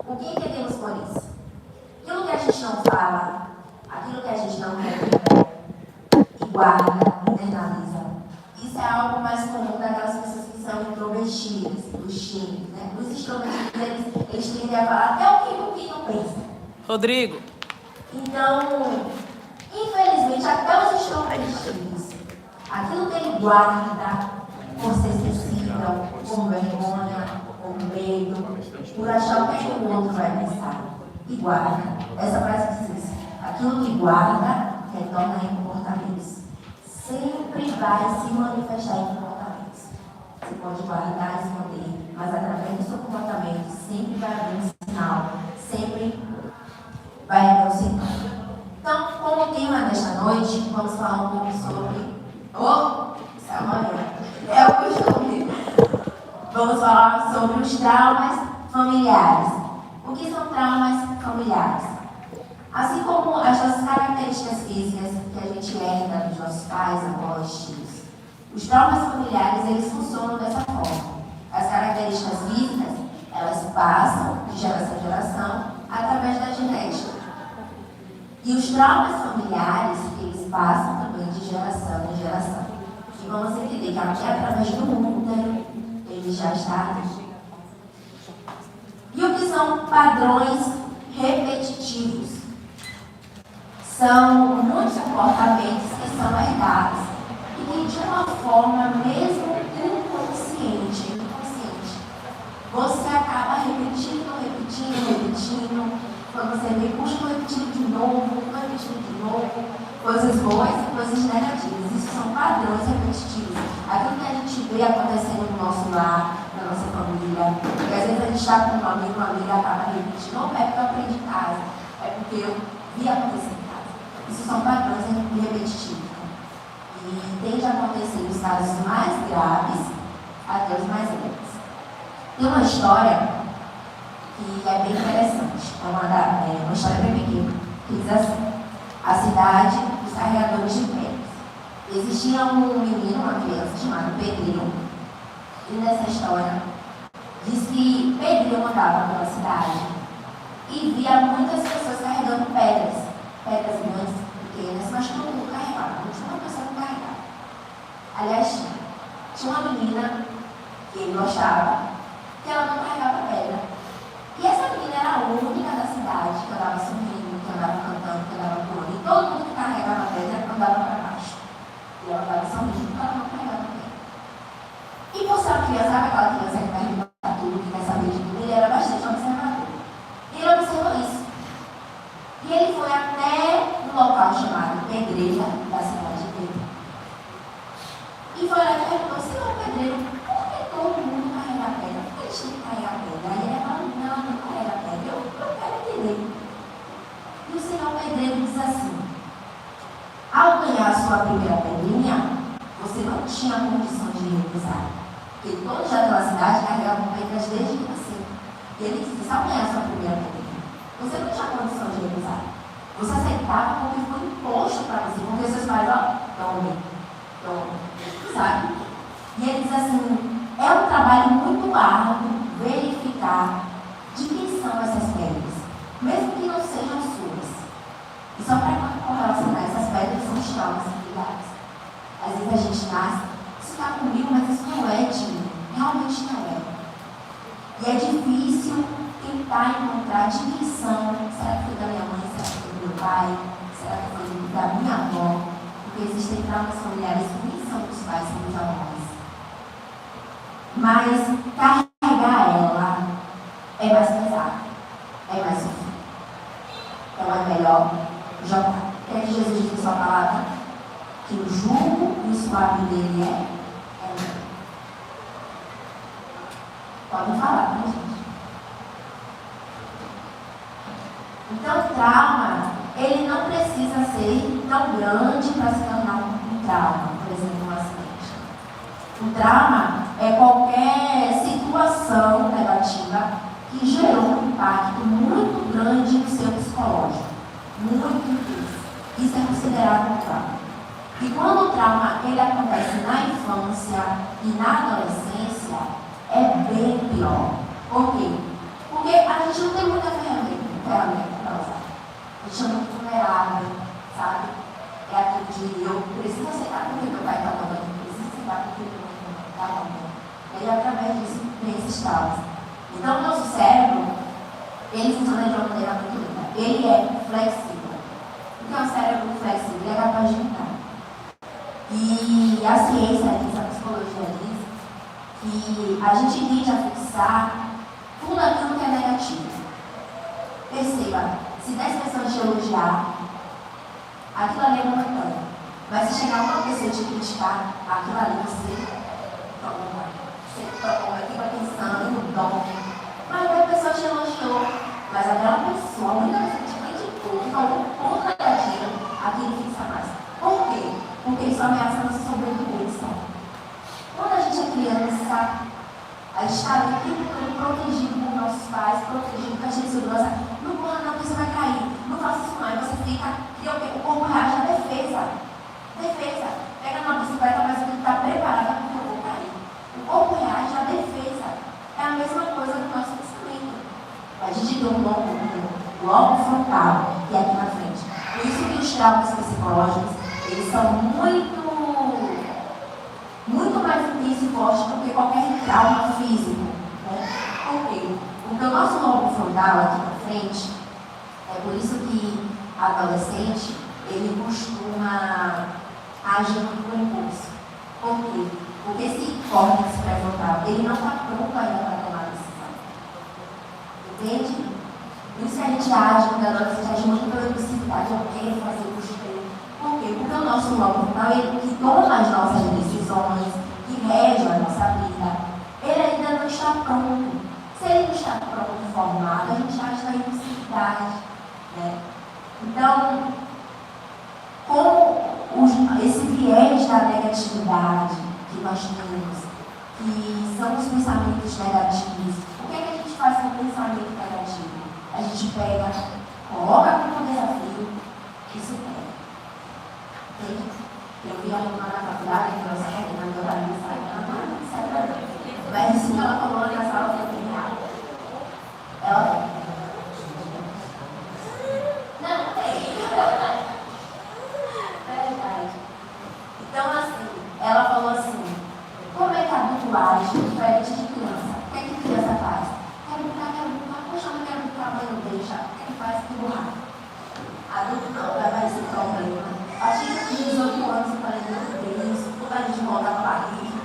O que entendemos por isso? Aquilo que a gente não fala, aquilo que a gente não quer e guarda, internaliza. Isso é algo mais comum daquelas pessoas que são introvertidas, dos tímidos, né? Os extrovertidos, eles tendem a falar até o que não pensa. Rodrigo. Então, infelizmente, até os extrovertidos, aquilo que ele guarda por ser sensível, por vergonha, por medo, por achar o que o outro vai pensar. E guarda. Essa frase diz isso. Aquilo que guarda, retorna em comportamentos. Sempre vai se manifestar em comportamentos. Você pode guardar e esconder, mas através do seu comportamento sempre vai haver um sinal. Sempre vai haver um sinal. Então, como tema desta noite, vamos falar um pouco sobre... isso é amanhã. É o costume. Vamos falar sobre os traumas familiares. O que são traumas familiares? Assim como as nossas características físicas que a gente herda dos nossos pais, avós, tios, os traumas familiares, eles funcionam dessa forma. As características físicas, elas passam de geração em geração através da genética. E os traumas familiares, eles passam também de geração em geração. E vamos entender que até através do útero, ele já está. E o que são padrões repetitivos? São muitos comportamentos que são herdados e que de uma forma mesmo inconsciente, você acaba repetindo. Quando você vê, continua repetindo de novo, coisas boas e coisas negativas. Isso são padrões repetitivos. Aquilo que a gente vê acontecendo no nosso lar, na nossa família. E às vezes a gente está com uma amiga acaba repetindo. Não é porque eu aprendi em casa, é porque eu vi acontecer em casa. Isso são padrões repetitivos. E tende a acontecer nos casos mais graves até os mais leves. Tem uma história que é bem interessante. É uma história bem pequena, que diz assim: a cidade dos carregadores de pedras. Existia um menino, uma criança chamada Pedrinho, e nessa história diz que Pedrinho andava pela cidade e via muitas pessoas carregando pedras grandes, pequenas, mas todo mundo carregava, não tinha uma pessoa que carregava. Aliás, tinha uma menina que ele gostava, que ela não carregava pedra. E essa menina era a única da cidade que andava sorrindo, que andava cantando, que andava pulando. E todo mundo que carregava pedra andava para baixo. E ela andava sorrindo, porque ela não carregava pedra. E por ser uma criança, sabe aquela criança que pergunta tudo, que quer saber de tudo? Ele era bastante observador. E ele observou isso. E ele foi até um local chamado Pedreira, da cidade de Pedro. E foi lá e perguntou: senhor Pedreiro, por que todo mundo carrega pedra? Por que eles têm que carregar pedra? Aí ele falou: não carrega pedra, eu quero entender. E o senhor Pedreiro diz assim: ao ganhar a sua primeira pedrinha, você não tinha condição de recusar. Porque todos já pela cidade carregavam pedras desde que nasceu. E ele disse: ao ganhar a sua primeira pedrinha, você não tinha condição de recusar. Você aceitava porque foi imposto para você, porque seus pais, tome, sabe? E ele diz assim: é um trabalho muito árduo verificar de quem são essas pedras, mesmo que não sejam suas. E só para correlacionar, essas pedras são os traumas familiares. Às vezes a gente nasce, isso está comigo, mas isso não é de mim. Realmente não é. E é difícil tentar encontrar de quem são. Será que foi da minha mãe? Será que foi do meu pai? Será que foi da minha avó? Porque existem traumas familiares que nem são dos pais, são dos avós. Mas carregar ela é mais pesado, é mais sofrido. Então é melhor jogar. O que é que Jesus disse em sua palavra? Que o jugo e o suave dele é melhor. Podem falar, né, gente? Então, o trauma, ele não precisa ser tão grande para se tornar um trauma, por exemplo, um acidente. O trauma é qualquer situação negativa que gerou um impacto muito grande no seu psicológico. Muito intenso. Isso é considerado um trauma. E quando o trauma ele acontece na infância e na adolescência, é bem pior. Por quê? Porque a gente não tem muita ferramenta para usar. A gente é muito vulnerável, sabe? É aquilo de eu preciso aceitar porque meu pai está mandando, eu preciso aceitar porque meu pai está mandando. E através disso vem esses traumas. Então o nosso cérebro, ele funciona de uma maneira muito linda. Ele é flexível. O que é um cérebro flexível? Ele é capaz de mudar. E a ciência diz, a psicologia diz, que a gente tende a fixar tudo aquilo que é negativo. Perceba, se 10 pessoas te elogiar, aquilo ali é momentâneo. Mas se chegar uma pessoa te criticar, aquilo ali você fica pensando no dom. Mas a pessoa te elogiou, mas aquela pessoa, a única pessoa que te criticou, que falou um ponto negativo, aquilo fixa mais. Por quê? Porque isso ameaça a nossa sobrevivência. Quando a gente é criança, a gente está ali protegido por nossos pais, protegido com a gente de segurança. Não corra não, você vai cair. Não faça isso não. Aí você fica, o corpo reage à defesa. Defesa. Pega na bicicleta, mas você está preparado porque eu vou cair. O corpo reage à defesa. É a mesma coisa do nosso pensamento. A gente tem um lobo frontal, que é aqui na frente. Por isso que os traumas psicológicos, eles são muito mais intensos e fortes do que qualquer trauma físico. Né? Por quê? Porque o nosso lobo frontal aqui na frente, é por isso que adolescente, ele costuma agir muito com impulso. Por quê? Porque esse córtex pré-frontal, ele não está pronto ainda para tomar decisão. Entende? Por isso que a gente age, quando a adolescente age muito pela impulsividade, eu quero fazer o que eu quero. Por quê? Porque o nosso lobo frontal, ele que toma as nossas decisões, que rege a nossa vida, ele ainda não está pronto. Se ele não está pronto, formado, a gente age na impulsividade. Né? Então, como esse viés da negatividade que nós temos, que são os pensamentos negativos, o que é que a gente faz com o pensamento negativo? A gente pega, coloca como desafio e supera. Entende? Eu vi a aluna na faculdade, que ela saiu na minha mas isso que ela falou na sala foi bem real. Ela não tem. Verdade. Então, assim, ela falou assim, como é que adulto age diferente de criança? O que é que criança faz? Quero brincar, poxa, não quero brincar, mãe não deixa. O que ele faz? Que burrar. Adulto não leva esse problema. A gente com 18 anos, eu falei, meu Deus, toda a gente volta para a barriga.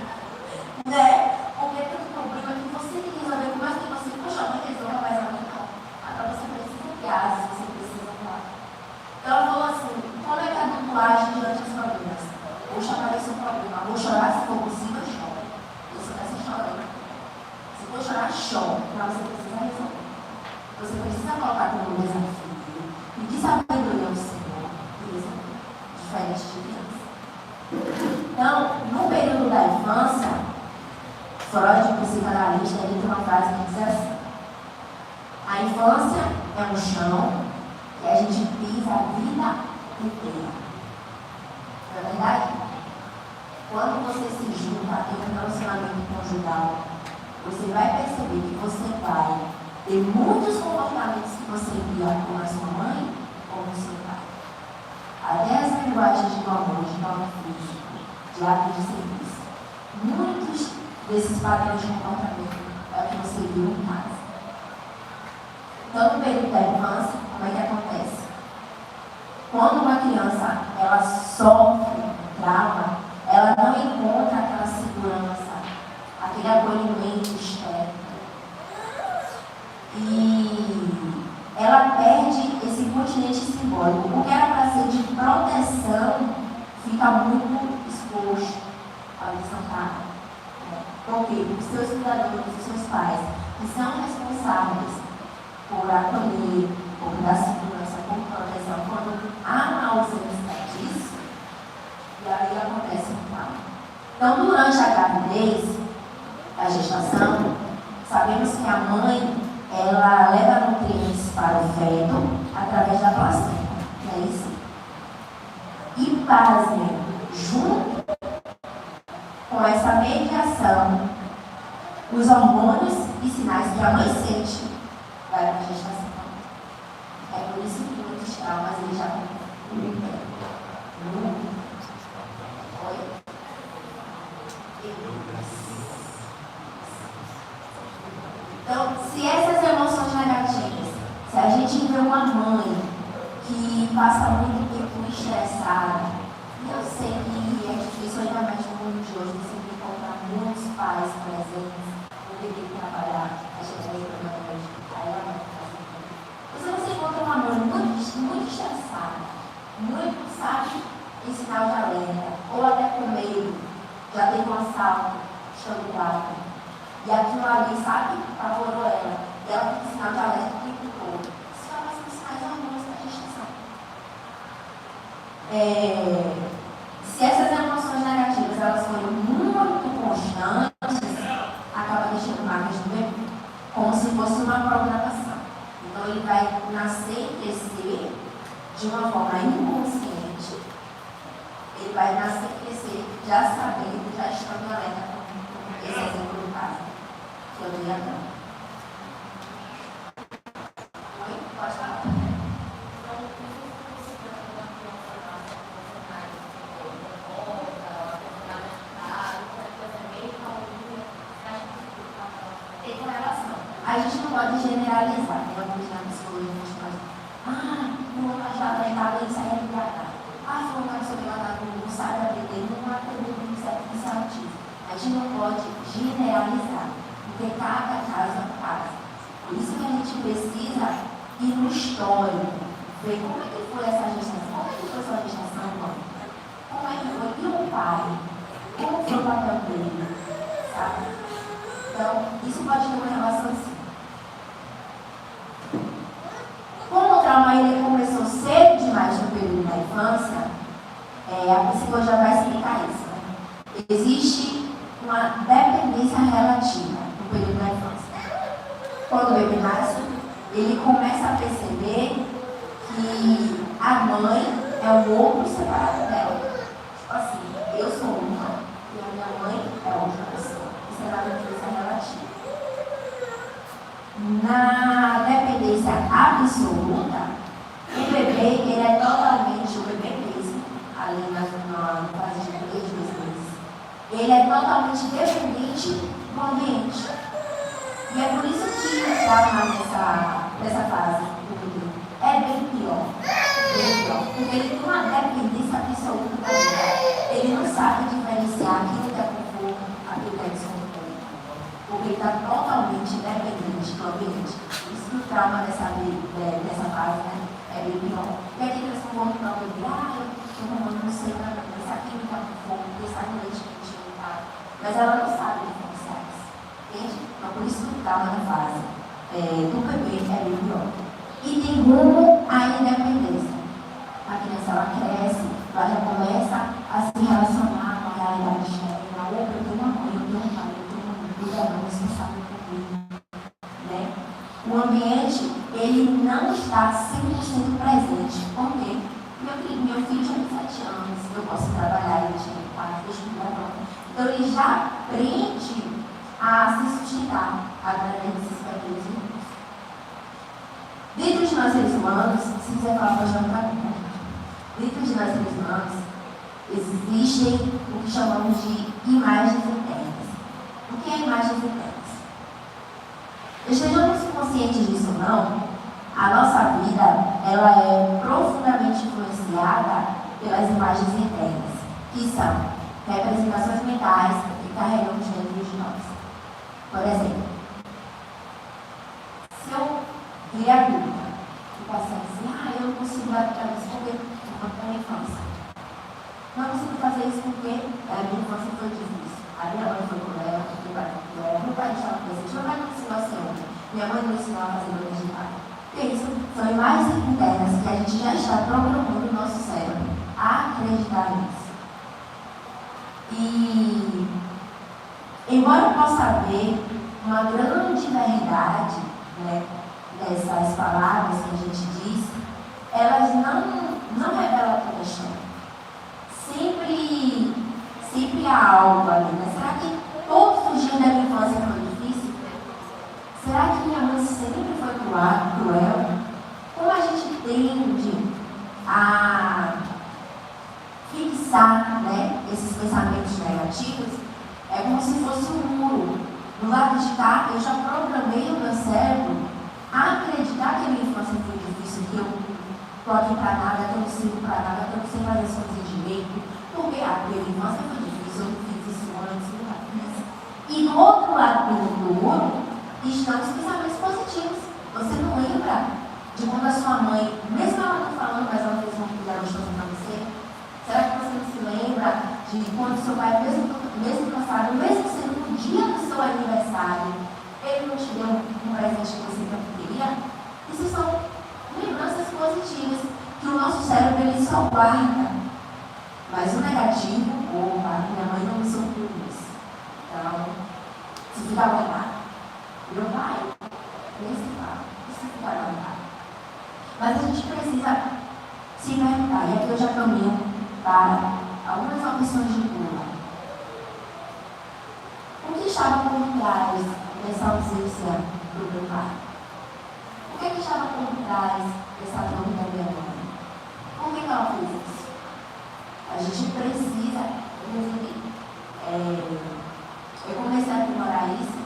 Né? Porque tem um problema que você tem que resolver, por mais que você, poxa, não resolva mais a mãe, não. Agora você precisa de asa, você precisa falar. Então ela falou assim, como é que adulto age diante dos problemas? Poxa, apareceu um problema. Vou chorar, se for possível, eu choro. Você vai se chorando. Se for chorar, chora. Mas você precisa resolver. Você precisa colocar como desafio. E que sabedoria ao Senhor. Diferente de criança. Então, no período da infância, Freud, o psicanalista, ele tem uma frase que diz assim: a infância é um chão que a gente pisa a vida inteira. Não é verdade? Quando você se junta a ter um relacionamento conjugal, você vai perceber que você vai ter muitos comportamentos que você via com a sua mãe ou com o seu pai. Até as linguagens de amor, de nome físico, de ato de serviço. Muitos desses padrões de comportamento é o que você viu em casa. Então, no período da infância, como é que acontece? Quando uma criança ela sofre um trauma, ela não encontra aquela segurança, aquele acolhimento externo. E ela perde esse continente simbólico. O que era para ser de proteção fica muito exposto à visão. Por quê? Os seus cuidadores, os seus pais, que são responsáveis por acolher, por dar segurança, por proteção, quando há uma ausência disso, e aí acontece um trauma. Então, durante a gravidez, a gestação, sabemos que a mãe, ela leva nutrientes para o feto através da placenta, não é isso? E pasmem, junto com essa mediação, os hormônios e sinais que a mãe sente, vai para a gestação. É por isso que muitos traumas eles já Oi? Então, se essas emoções negativas, se a gente vê uma mãe que passa muito tempo estressada, e eu sei que é difícil, ainda mais no mundo de hoje, você encontrar muitos pais presentes, no dever de trabalhar, a gente vai para aí ela vai fazer. Você encontra uma mãe muito estressada, muito, sabe, em sinal de alerta, ou até com medo, já teve um assalto, estando grávida. E aquilo ali, sabe, apavorou ela. E ela fica em sinal de alerta o tempo todo. Isso é mais um sinal de hormônios da gestação. Se essas emoções negativas elas forem muito constantes, acaba deixando marcas no bebê, como se fosse uma programação. Então ele vai nascer e crescer de uma forma inconsciente. Ele vai nascer e crescer já sabendo, já estando alerta com esse exemplo do caso. Que eu dei agora. Oi? Pode falar? Tem relação. A gente não pode generalizar, né? Alguns na psicologia a gente pode. Não vai já alertada e sai ligada. Foi um cara sobrelatado, não sabe aprender, não aprendeu o isso é autismo. A gente não pode generalizar, porque cada caso é um caso. Por isso que a gente precisa ir no histórico, ver como é que foi essa gestação, como é que foi sua gestação, mãe? Como é que foi? E o pai? Como foi o papel dele? Sabe? Então, isso pode ter uma relação assim. Como o trauma ele começou cedo demais no período da infância, a psicologia vai explicar isso. Né? Existe uma dependência relativa no período da infância. Quando o bebê nasce, ele começa a perceber que a mãe é o outro separado dela. Tipo assim, eu sou uma e a minha mãe é outra pessoa. Isso é uma dependência relativa. Na dependência absoluta, o bebê ele é totalmente, o bebê mesmo, ali na fase de 3 meses, ele é totalmente dependente do ambiente. E é por isso que o trauma nessa fase do bebê é bem pior. Porque ele tem uma dependência absoluta da vida. Ele não sabe diferenciar aquilo que é conforto, aquilo que é desconforto. Porque ele está totalmente dependente do ambiente. Isso que o trauma nessa fase, né, é bem pior. E aí eles vão para o bebê, eu não sei nada, isso aqui não está conforto, isso aqui não é diferente. Mas ela não sabe diferenciar isso. Entende? Então por isso que o trauma na fase do bebê é bem pior. E tem rumo à independência. A criança ela cresce, ela já começa a se relacionar com a realidade externa. Eu tenho uma mãe, eu tenho um pai, eu tenho uma vida, não responsável por mim. Né? O ambiente, ele não está 100% presente. Por quê? Meu filho tinha 7 anos, eu posso trabalhar, ele tinha 4, deixa eu trabalhar. Então ele já aprende a se sustentar através desses pequenos minutos. Dentro de nós seres humanos, se quiser falar, pode jantar, dentro de nós seres humanos, existem o que chamamos de imagens internas. O que é imagens internas? Estejamos conscientes disso ou não, a nossa vida ela é profundamente influenciada pelas imagens internas, que são representações mentais que carregamos dentro de nós. Por exemplo, se eu vir adulta e passar assim, eu não consigo dar para isso porque eu da minha infância. Não consigo fazer isso porque a minha infância foi difícil. A minha mãe foi cruel, meu pai estava presente, meu pai não ensinou a ser homem, minha mãe não ensinou a fazer banho de pai. E isso são imagens internas que a gente já está programando o nosso cérebro a acreditar nisso. E, embora eu possa ver uma grande verdade, né, dessas palavras que a gente diz, elas não revelam toda a história. Sempre há algo ali, né? Será que todos os dias da minha infância foi difícil? Será que minha mãe sempre foi cruel? eu já programei o meu cérebro a acreditar que a minha infância foi difícil, que eu estou aqui para nada, que eu não sirvo para nada, que eu não sei fazer as coisas direito, porque a minha infância foi difícil, eu não fiz isso antes, nunca fiz. E do outro lado do muro estão os pensamentos positivos. Você não lembra de quando a sua mãe, mesmo ela não falando, mas ela fez uma comida gostosa para você? Será que você não se lembra de quando seu pai, mesmo cansado, mesmo sendo no dia do seu aniversário, ele não te deu um presente que você tanto queria? Isso são lembranças positivas que o nosso cérebro ele só guarda. Mas o negativo, opa, minha mãe não me soube isso. Então, se ficar guardado, meu pai, isso fica guardado. Mas a gente precisa se perguntar, e aqui eu já caminho para algumas opções de cura. O que estava por trás dessa ausência do meu pai? O que estava por trás dessa dor da minha mãe? Por que ela fez isso? A gente precisa definir. Eu comecei a aprimorar isso,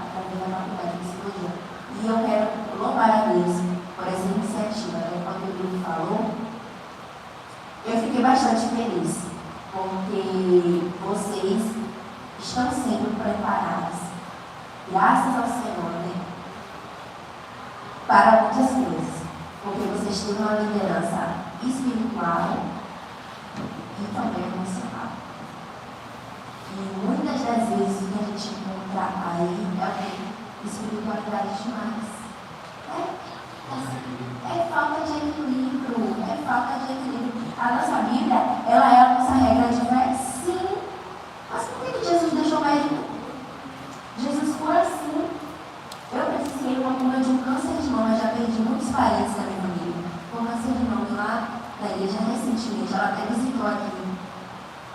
através da faculdade de psicologia. E eu quero louvar a Deus por essa iniciativa. Quando o Bruno falou, eu fiquei bastante feliz, porque vocês estão sendo preparados, graças ao Senhor, para muitas coisas. Porque vocês têm uma liderança espiritual e também emocional. E muitas das vezes o que a gente encontra aí é espiritualidade demais. É falta de equilíbrio, A nossa Bíblia, ela é a nossa regra de fé, sim. Mas por que Jesus deixou médico? Jesus foi assim. Eu precisei uma cura de um câncer de mama, já perdi muitos parentes da minha família. Com câncer de mama lá na igreja recentemente, ela até visitou aqui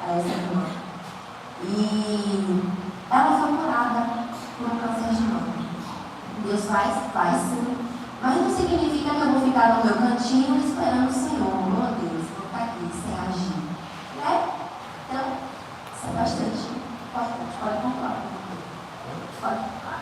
essa irmã. E ela foi curada por um câncer de mama. Deus faz sim. Mas não significa que eu vou ficar no meu cantinho esperando o Senhor. Meu Deus, vou ficar aqui sem agir. Então, isso é bastante importante. Pode concordar. Pode concordar.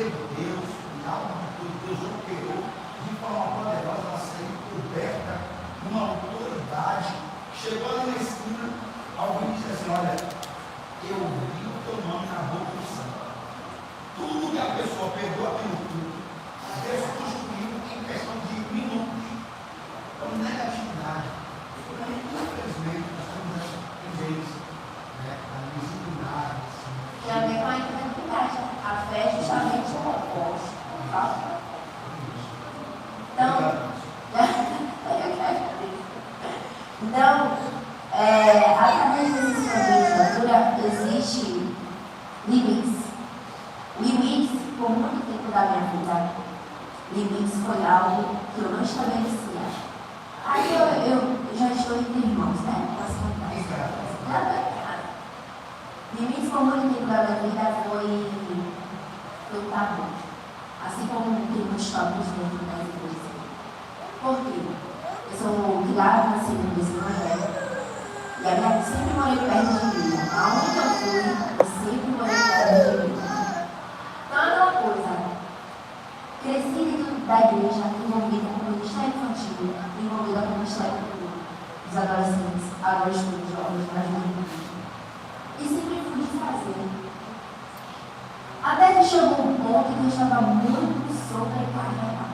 Deus, e algo que Deus operou de forma poderosa na saída Limites foi algo que eu não estabelecia. Aí eu já estou entre irmãos, né? Limites como inimigo da minha vida foi o tabu. Assim como tem muitos tabus dentro da igreja. Por quê? Eu sou criada na Segunda desse Evangelho. E a minha sempre morei perto de igreja. Aonde eu fui, eu sempre morei perto de igreja. Então é uma coisa. Cresci dentro da igreja, envolvida com o ministério infantil, envolvida com o ministério dos adolescentes, agora estou jovens, mais juventude. E sempre fui fazer. Até que chegou um ponto que eu estava muito sobrecarregada.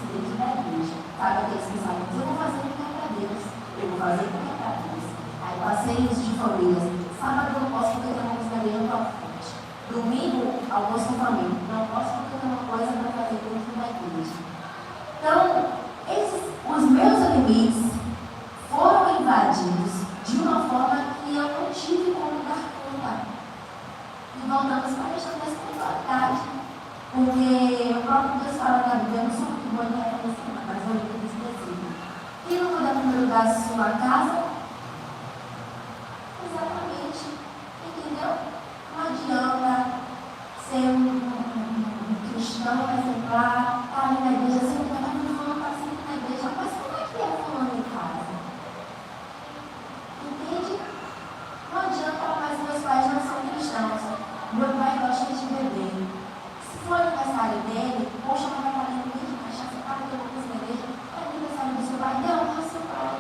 Dentro da igreja. Sabe aqueles pensamentos? Eu vou fazer porque é para Deus. Eu vou fazer porque é para Deus. Aí passei isso de famílias. Sábado eu não posso porque tem uma coisa da igreja para frente. Domingo, almoço com família. Não posso porque tem uma coisa para fazer dentro da igreja. Então, os meus limites foram invadidos de uma forma que eu não tive como dar conta. E voltamos para a questão da espiritualidade. Porque o próprio Deus fala na Bíblia, eu não sou muito boa em reconhecer, mas eu digo isso assim. Quem não puder primeiro lugar a sua casa? Exatamente. Entendeu? Não adianta ser um cristão exemplar, estar ali na igreja, sempre está sempre na igreja. Mas como é que é fulano em casa? Entende? Não adianta, mas meus pais não são cristãos. Meu pai gosta de beber. Se for aniversário dele, poxa, mas vai estar ali no meio de cachaça, para que eu vou fazer na igreja. É aniversário do seu pai? Não, não é seu pai.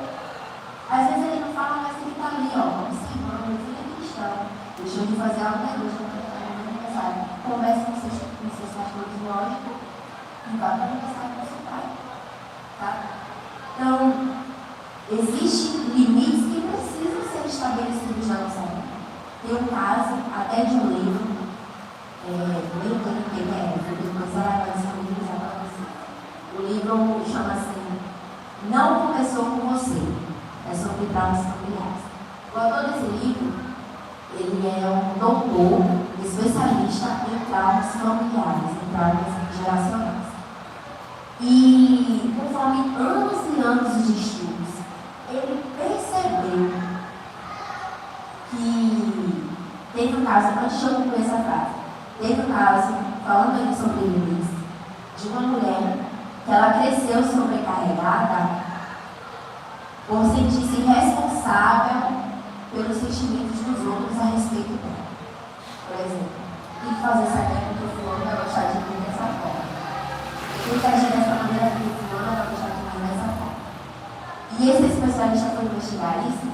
Às vezes ele não fala, mas ele está ali, ó, observando, meu filho é cristão. Deixou de fazer algo na igreja, não vai no aniversário. Converse com seus pastores, lógico, e vá para o aniversário do seu pai. Tá? Então, existem limites que precisam ser estabelecidos na nossa vida. Tem um caso, até de um livro, depois ela vai disponibilizar para você. O livro chama assim, Não Começou com Você. É sobre traumas familiares. O autor desse livro, ele é um doutor, especialista em traumas familiares, em traumas geracionais. E, conforme anos e anos de estudos, ele percebeu que teve um caso, antes de eu concluir essa frase, teve um caso, falando aí sobre limites, de uma mulher que ela cresceu sobrecarregada por sentir-se responsável pelos sentimentos dos outros a respeito dela. Por exemplo, tem que fazer essa guerra porque o fulano vai gostar de mim dessa forma. Tem que agir dessa maneira porque o fulano vai gostar de mim dessa forma. E esse especialista foi investigar isso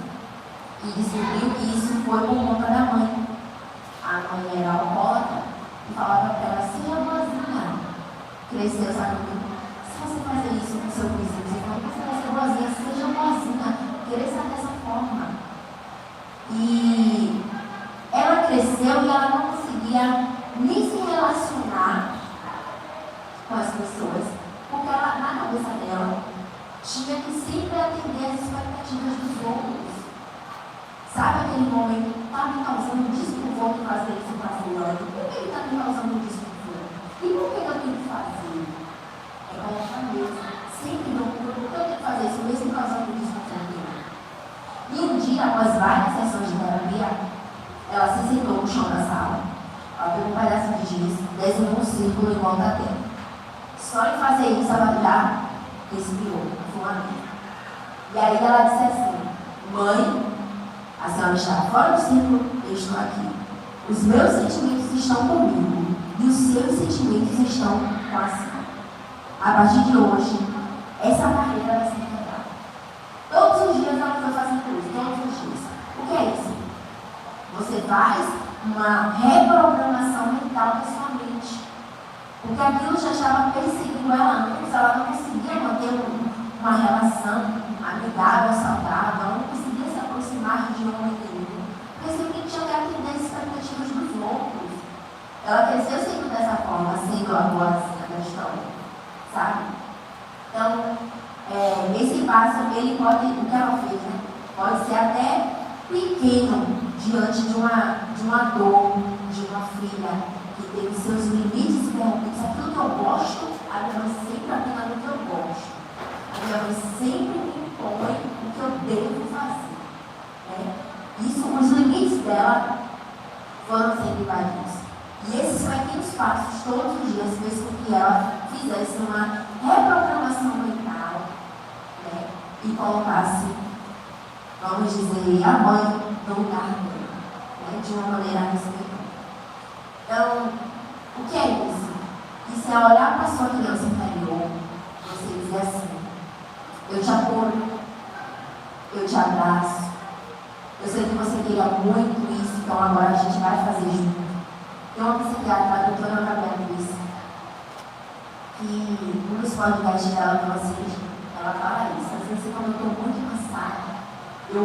e descobriu que isso foi por conta da mãe. A mãe era alcoólatra e falava para ela, seja boazinha. Cresceu, sabe? Se você fazer isso com seu vizinho, você vai ser boazinha, seja boazinha. Cresça dessa forma. E ela cresceu e ela não conseguia nem se relacionar com as pessoas, porque ela, na cabeça dela, tinha que sempre atender as expectativas dos outros. Sabe aquele momento que está me causando desconforto fazer isso para fulano? Por que ele está me causando desconforto? E por que eu tenho que fazer? É colocar mesmo. Sempre não, por que eu tenho que fazer isso mesmo causando desconforto? E um dia, após várias sessões de terapia, ela se sentou no chão da sala, ela pegou um pedaço de giz, desenhou um círculo em volta dela. Só em fazer isso, ela já respirou profundamente. E aí ela disse assim, mãe, a senhora está fora do círculo, eu estou aqui. Os meus sentimentos estão comigo e os seus sentimentos estão com a senhora. A partir de hoje, essa barreira vai ser quebrada. Todos os dias ela foi fazendo isso, todos os dias. O que é isso? Você faz uma reprogramação mental da sua mente. Porque aquilo já estava perseguindo ela antes, ela não conseguia manter uma relação amigável, saudável, ela não conseguia se aproximar de um homem querido. Porque sempre tinha que atender as expectativas dos outros. Ela cresceu sendo dessa forma, sendo a boazinha da história, sabe? Então, esse passo, ele pode, o que ela fez, né? Pode ser até pequeno diante de uma dor, de uma filha que teve seus limites interrompidos. Aquilo que eu gosto, a minha dela foram sendo invadidos. E esses pequenos passos, todos os dias, fez com que ela fizesse uma reprogramação mental, né? E colocasse, vamos dizer, a mãe no lugar dela, né? De uma maneira respeitosa. Então, o que é isso? Isso é olhar para a sua criança interior, você dizer assim: eu te apoio, eu te abraço, eu sei que você queria muito isso, então agora a gente vai fazer junto. Tem uma psiquiatra, a doutora Gabriela disse, que um dos podcasts dela para vocês, ela fala isso. Às vezes, quando eu estou muito cansada, eu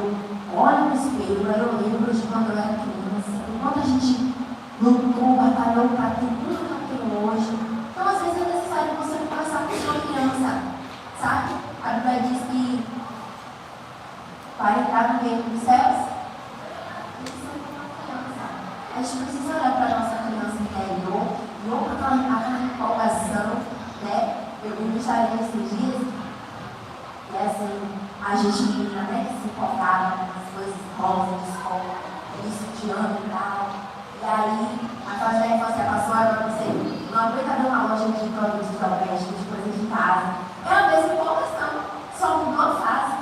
olho no espelho, aí eu lembro de quando eu era criança, enquanto a gente lutou, batalhou para ter tudo que eu tenho hoje. Então, às vezes, é necessário você conversar com sua criança, sabe? A Bíblia diz que para entrar no reino dos céus, a gente precisa olhar para a nossa criança interior e ou para aquela empolgação, né? Eu me gostaria esses dias, e assim, a gente menina, né, que se empolgava com as coisas rosas de escola, isso de ano e tal. E aí, a fase da infância passou, agora você não aguenta ver uma loja de produtos domésticos, de coisas de casa. É a mesma empolgação, só mudou a fase.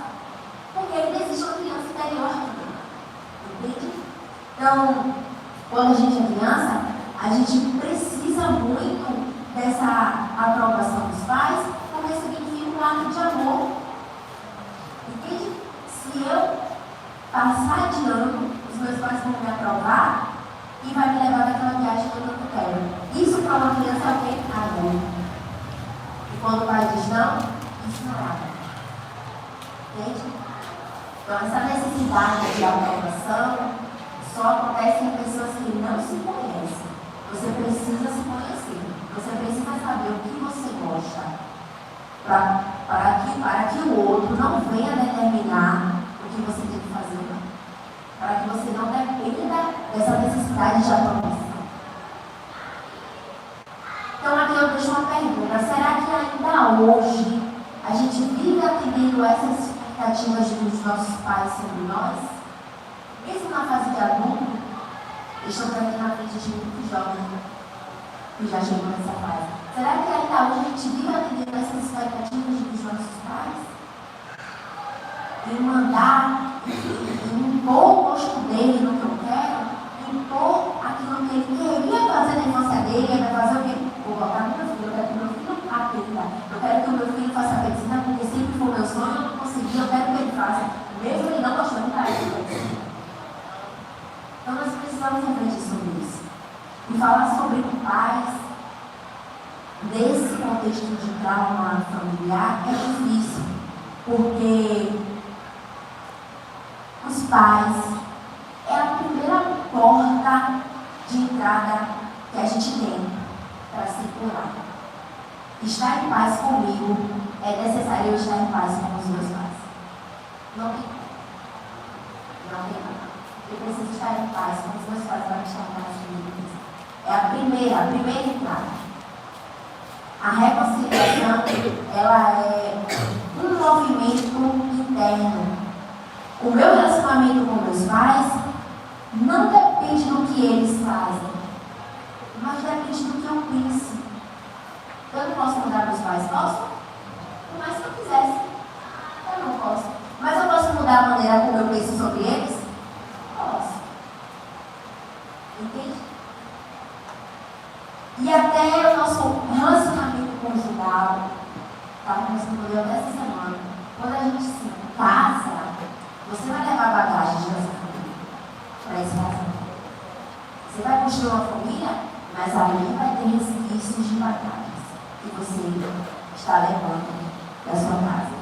Porque ainda existe uma criança interior aqui. Entende? Então, quando a gente é criança, a gente precisa muito dessa aprovação dos pais, porque significa um ato de amor. Entende? Se eu passar de ano, os meus pais vão me aprovar e vai me levar naquela viagem que eu tanto quero. Isso para uma criança é o quê? Amor. E quando o pai diz não, isso não é amor. Entende? Então, essa necessidade de aprovação só acontece em pessoas que não se conhecem. Você precisa se conhecer. Você precisa saber o que você gosta. Para que o outro não venha determinar o que você tem que fazer. Para que você não dependa dessa necessidade de aprovação. Então, aqui eu deixo uma pergunta. Será que ainda hoje a gente vive atendendo essas expectativas dos nossos pais sobre nós? Mesmo na fase de adulto, estamos aqui na frente de muitos jovens que já chegam nessa fase. Será que ainda hoje a gente vive atendendo essas expectativas dos nossos pais? Em mandar, em impor o gosto dele no que eu quero, impor aquilo que ele queria fazer na infância dele, ele vai fazer o quê? Vou botar no meu filho, eu quero que o meu filho aprenda. Eu quero que o meu filho faça medicina, porque sempre foi meu sonho, eu não consegui, eu quero que ele faça. Mesmo ele não gostando da medicina. Então, nós precisamos refletir sobre isso. E falar sobre pais nesse contexto de trauma familiar é difícil, porque os pais é a primeira porta de entrada que a gente tem para circular. Estar em paz comigo é necessário eu estar em paz com os meus pais. Não tem como. Não tem como. Eu preciso estar em paz com os meus pais para estar em paz comigo. É a primeira entrada. A reconciliação, ela é um movimento interno. O meu relacionamento com meus pais não depende do que eles fazem, mas depende do que eu penso. Eu não posso mudar meus pais, posso? Mas se eu quisesse, eu não posso. Mas eu posso mudar a maneira como eu penso sobre eles? Posso. Entende? E até o nosso relacionamento conjugal, estava respondendo até essa semana, quando a gente se casa, você vai levar bagagem dessa família para esse casamento. Você vai construir uma família, mas ali vai ter resquícios de bagagens que você está levando da sua casa.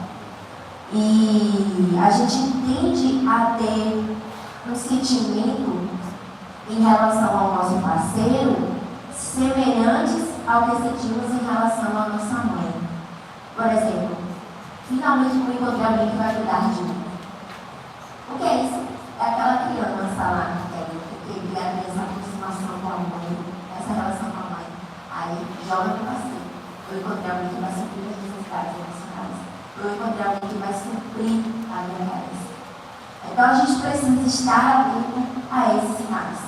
E a gente tende a ter um sentimento em relação ao nosso parceiro semelhantes ao que sentimos em relação à nossa mãe. Por exemplo, finalmente eu encontrei alguém que vai cuidar de mim. O que é isso? É aquela criança lá que teve essa aproximação com a mãe, essa relação com a mãe. Aí, joga no passeio. Eu encontrei alguém que vai suprir as necessidades da nossa casa. Eu encontrei alguém que vai suprir a minha cabeça. Então, a gente precisa estar atento a esses sinais.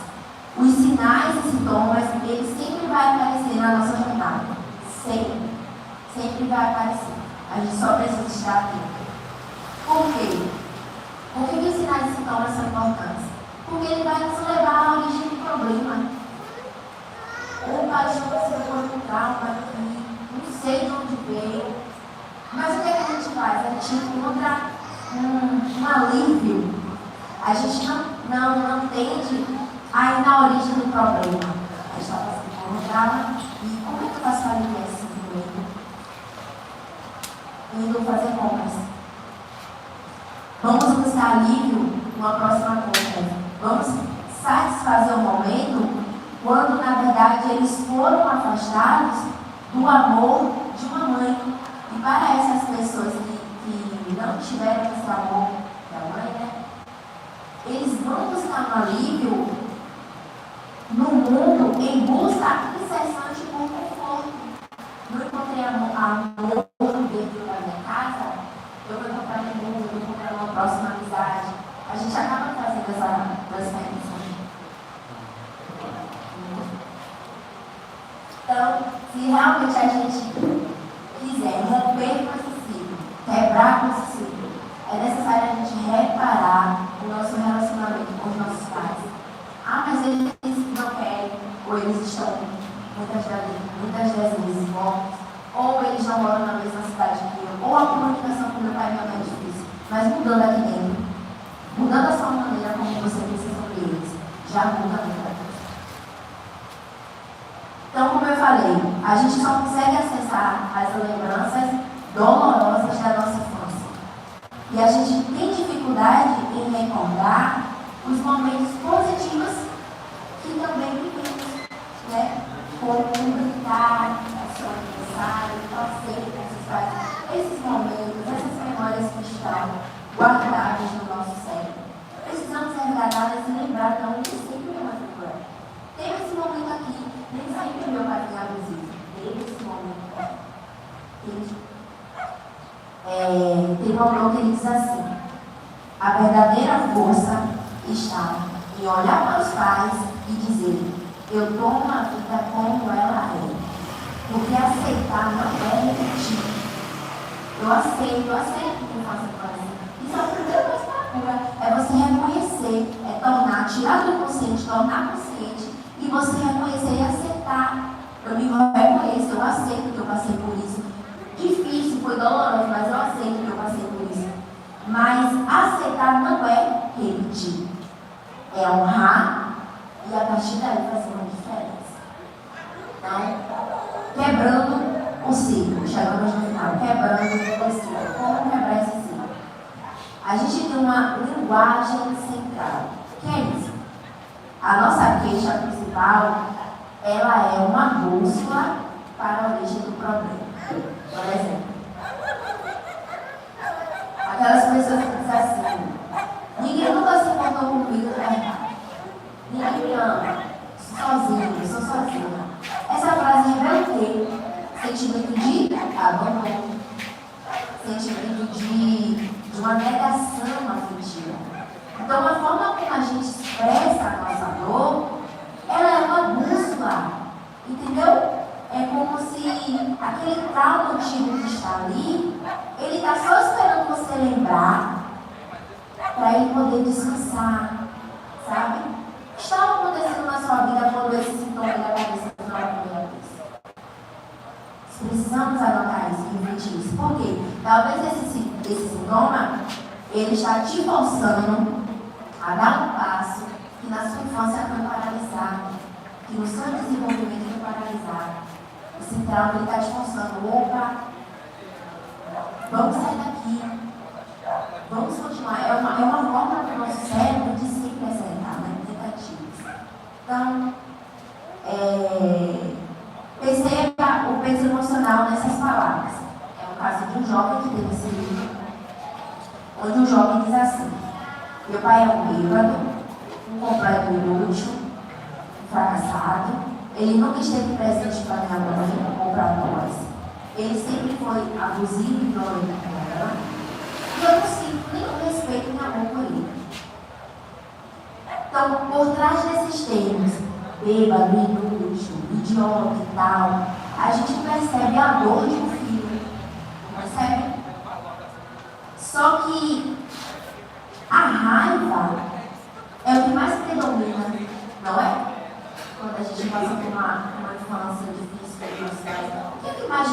Os sinais e sintomas, eles sempre vão aparecer na nossa jornada. Sempre. Sempre vai aparecer. A gente só precisa estar atento. Por quê? Por que os sinais e sintomas são importantes? Porque ele vai nos levar à origem do problema. Ou para um trauma aqui, não sei de onde veio. Mas o que a gente faz? A gente encontra um alívio. A gente não tende a ir na origem do problema. A gente está passando por um trauma e como é que eu faço para aliviar esse sentimento? Indo fazer compras. Vamos buscar alívio numa próxima compra. Vamos satisfazer o momento quando, na verdade, eles foram afastados do amor de uma mãe. E para essas pessoas que não tiveram esse amor da mãe, né? Eles vão buscar um alívio no mundo em busca incessante por conforto. Não encontrei amor dentro da minha casa, eu vou comprar no mundo, eu vou comprar uma próxima amizade. A gente acaba fazendo essa transferência. Então, se realmente a gente quiser romper com esse ciclo, quebrar com esse ciclo, é necessário a gente reparar o nosso relacionamento com os nossos pais. Ah, mas eles não querem, ou eles estão muitas das vezes mortos, ou eles não moram na mesma cidade que eu, ou a comunicação com meu pai e minha mãe é difícil. Mas mudando aqui dentro, mudando a sua maneira como você precisa ouvir eles, já muda muita coisa. Então, como eu falei, a gente só consegue acessar as lembranças dolorosas da nossa infância. E a gente tem dificuldade em recordar os momentos positivos que também vivemos, né? Como brincar, seu aniversário, torcer com seus pais. Esses momentos, essas memórias que estão guardadas no nosso cérebro, precisamos resgatadas e lembrar que nem sempre é uma figura. Teve esse momento aqui, nem sempre meu pai foi abusivo. Teve esse momento aqui. Tem um autor que ele diz assim: a verdadeira força está em olhar para os pais e dizer: eu tomo a vida como ela é. Porque aceitar não é repetir. Eu aceito que eu faço coisa. Isso é o primeiro passo para a cura. É você reconhecer, é tornar, tirar do consciente, tornar consciente, e você reconhecer e aceitar. Eu me reconheço, eu aceito que eu passei por isso. Difícil, foi doloroso, mas eu aceito que eu passei por isso. Mas aceitar não é repetir. É honrar e a partir daí fazer uma diferença. Então, quebrando o ciclo, chegamos no final, quebrando o ciclo. Como quebrar esse ciclo? A gente tem uma linguagem central. O que é isso? A nossa queixa principal, ela é uma bússola para a origem do problema. Por exemplo, aquelas pessoas que dizem assim: ninguém nunca se importou comigo, né? Ninguém me ama, eu sou sozinha. Essa frase revela o quê? Sentimento de abandono, sentimento de uma negação afetiva. Então, a forma como a gente expressa a nossa dor, ela é uma bússola, entendeu? É como se aquele trauma antigo que está ali, ele está só esperando você lembrar para ele poder descansar, sabe? O que estava acontecendo na sua vida quando esse sintoma da cabeça não era a primeira vez? Precisamos anotar isso, refletir isso. Por quê? Talvez esse sintoma, ele está te forçando a dar um passo que na sua infância foi paralisado, que no seu desenvolvimento foi paralisado. Esse trauma, ele está te forçando: opa, vamos sair daqui, vamos continuar. É uma forma do nosso cérebro de se representar, né? Tentativas. Então, perceba o peso emocional nessas palavras. É o caso de um jovem que teve esse livro, onde um jovem diz assim: meu pai é um bêbado, um completo inútil, um fracassado. Ele nunca esteve presente para minha mãe ou para nós. Ele sempre foi abusivo e violento com ela. E eu não sinto nenhum respeito nem amor por ele. Então, Então, por trás desses termos, bêbado, inútil, idiota e tal, a gente percebe a dor de um filho. Percebe? Só que a raiva é o que mais predomina, não é? Quando a gente passa por uma infância difícil, o que é que mais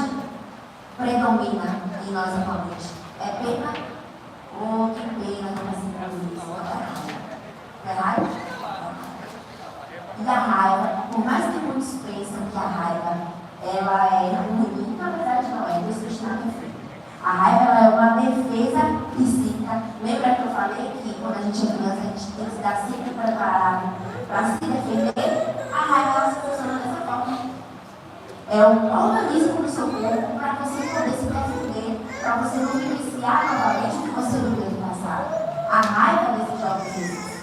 predomina em nós atualmente? É pena? Oh, que pena que eu passei por isso. É raiva? E a raiva, por mais que muitos pensam que a raiva ela é ruim, na verdade não é, Deus está perfeito. A raiva ela é uma defesa psíquica. Lembra que eu falei que quando a gente é criança a gente tem que estar sempre preparado para se defender? A raiva ela funciona dessa forma. É um organismo do seu corpo para você poder se defender, para você não iniciar novamente o que você viveu no passado. A raiva desses jovens.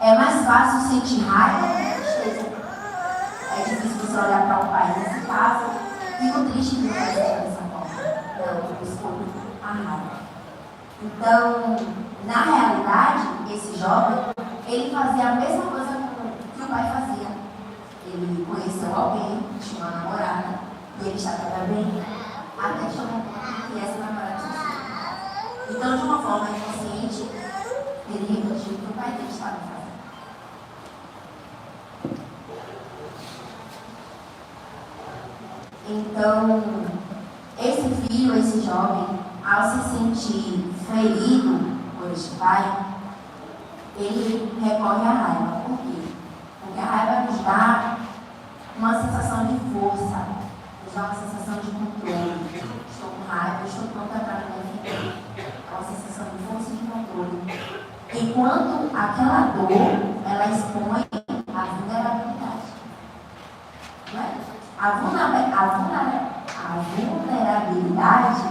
É mais fácil sentir raiva do que tristeza. É difícil você olhar para um pai nesse caso, fico triste de não fazer dessa forma. Não, eu escolho a raiva. Então, na realidade, esse jovem, ele fazia a mesma coisa que o pai fazia. Ele conheceu alguém, tinha uma namorada, e ele estava bem, até chamou um ponto que essa namorada se. Então, de uma forma inconsciente, ele repetiu o que o pai dele estava fazendo. Então, esse filho, esse jovem, ao se sentir ferido por este pai, ele recorre à raiva. Por quê? Porque a raiva nos dá uma sensação de força, nos dá uma sensação de controle. Estou com raiva, estou pronta para me defender. É uma sensação de força e de controle. Enquanto aquela dor, ela expõe a vulnerabilidade. Não é? A vulnerabilidade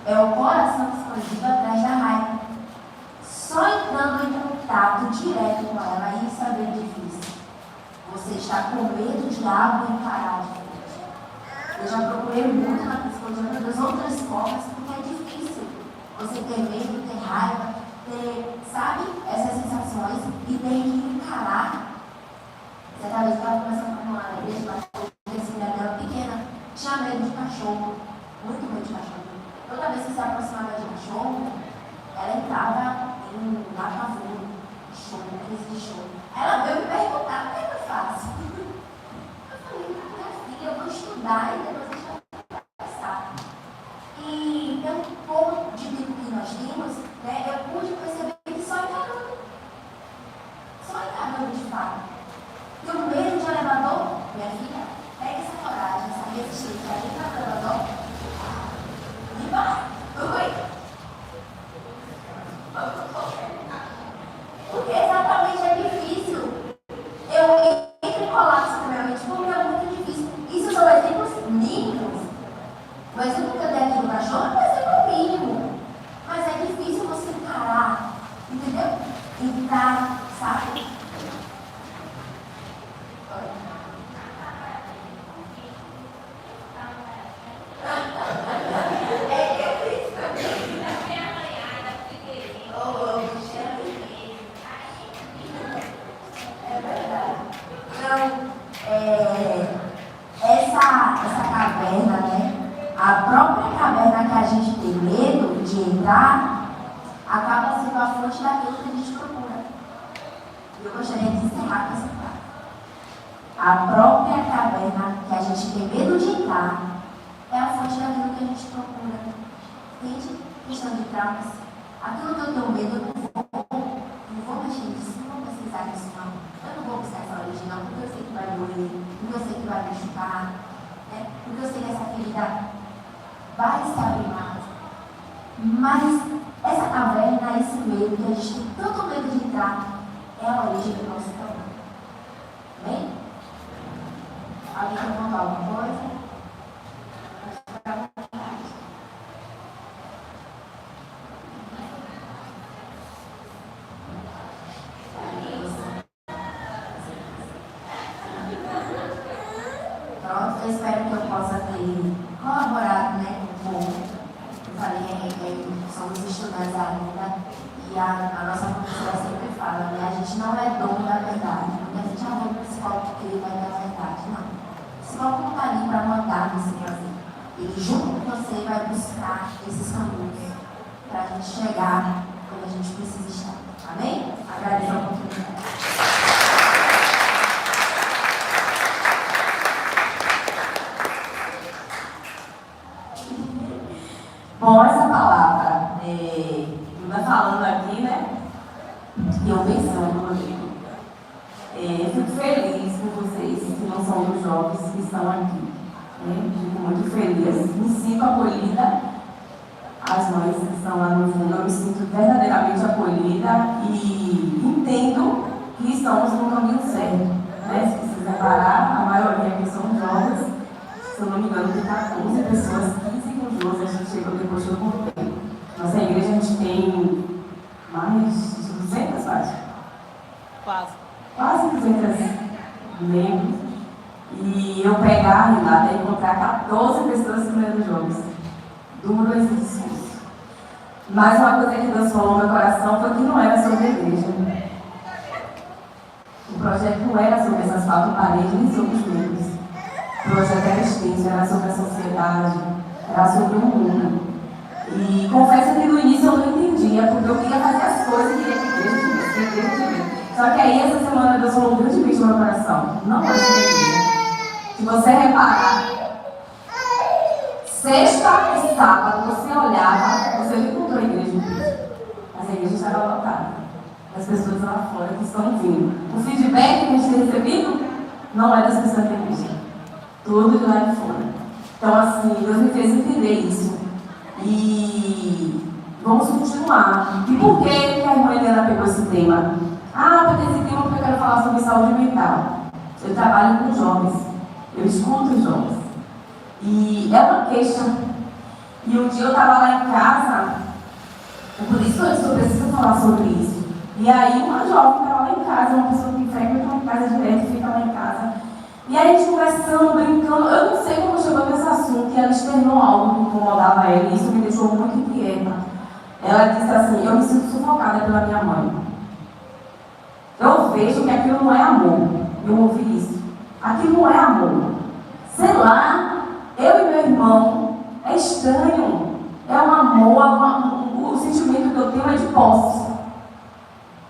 é o coração escondido atrás da raiva. Só entrando em contato direto com ela, isso é bem difícil. Você está com medo de algo encarar de frente. Eu já procurei muito na psicologia das outras formas, porque é difícil você ter medo, ter raiva, ter, sabe, essas sensações e ter que encarar. Certa vez eu estava conversando com uma igreja, dela pequena, tinha medo de cachorro, muito medo de cachorro. Toda vez que se aproximava de cachorro, ela entrava em apavoro, choro, crise de choro. Ela veio me perguntar, o que é que eu faço? Eu falei, minha filha, eu vou estudar e depois a gente vai conversar. E pelo pouco de tempo que nós temos, né, eu pude perceber que só encarando de fato. E o medo de elevador, minha filha, pega essa coragem, essa resistência, a gente está elevador e vai. Oi. Porque exatamente é difícil. Eu entro em colapso com minha mente porque é muito difícil. Isso são exemplos mínimos. O exemplo que eu dei aqui do cachorro é um exemplo mínimo. Mas é difícil você encarar, entendeu? Entrar, sabe? Essa caverna, né? A própria caverna que a gente tem medo de entrar acaba sendo a fonte daquilo que a gente procura. E eu gostaria de encerrar com essa frase. A própria caverna que a gente tem medo de entrar é a fonte daquilo que a gente procura. Entende? Questão de traumas. Aquilo que eu tenho medo, eu não vou mexer nisso, não vou pesquisar nisso não. Eu não vou buscar essa origem não, porque eu sei que vai doer, porque eu sei que vai machucar, né? Porque eu sei que essa ferida vai se abrir mais. Mas essa caverna, esse medo que a gente tem tanto medo de entrar, é a origem do nosso problema. Bem? Alguém quer contar alguma coisa? Pronto, eu espero que eu possa ter colaborado, né, com o povo. Eu falei, somos estudantes ainda e a nossa professora sempre fala. fala, né? A gente não é dono da verdade. Porque a gente ama o psicólogo porque ele vai dar a verdade. Não. O psicólogo não está ali para mandar você fazer. Ele, junto com você, vai buscar esses caminhos para a gente chegar onde a gente precisa estar. Amém? Agradeço a oportunidade. Bom, essa palavra, vai falando aqui, né? E eu pensando, Rodrigo. Fico feliz por vocês que não são dos jovens que estão aqui. Fico muito feliz. Me sinto acolhida. As mães que estão lá no fundo, eu me sinto verdadeiramente acolhida e entendo que estamos no caminho certo. Né? Se vocês reparar, a maioria aqui são jovens. Se eu não me engano, tem 14 pessoas, 15 com 12, a gente chegou depois que eu contei. Nossa igreja, a gente tem mais de 200, acho. Quase 200 membros. E eu pegar, Renata, e encontrar 14 pessoas que não eram jovens. Duro esse discurso. Mas uma coisa que Deus falou no meu coração foi que não era sobre a igreja. O projeto não era sobre essas 4 paredes, nem sobre os membros. O projeto era extenso, era sobre a sociedade, era sobre o mundo. E confesso que no início eu não entendia, porque eu queria fazer as coisas e queria que Deus tivesse. Só que aí essa semana Deus falou grandemente no meu coração. Não é sobre a igreja. Se você reparar, sexta e sábado você olhava, você não encontrou a igreja de Cristo. Mas a igreja estava lotada. As pessoas lá fora que estão vindo. O feedback que a gente tem recebido não é das pessoas da igreja. Tudo de lá de fora. Então, assim, Deus me fez entender isso. E vamos continuar. E por que a irmã Helena pegou esse tema? Pegou esse tema porque eu quero falar sobre saúde mental. Eu trabalho com jovens. Eu escuto os jovens. E é uma queixa. E um dia eu estava lá em casa, por isso que eu preciso falar sobre isso. E aí uma jovem estava lá em casa, uma pessoa que frequenta uma casa direto, fica lá em casa. E aí a gente conversando, brincando, eu não sei como chegou nesse assunto, e ela externou algo que incomodava ela, e isso me deixou muito inquieta. Ela disse assim, eu me sinto sufocada pela minha mãe. Eu vejo que aquilo não é amor. Eu ouvi isso. Aquilo não é amor. Sei lá, eu e meu irmão, é estranho. É um amor, o sentimento que eu tenho é de posse.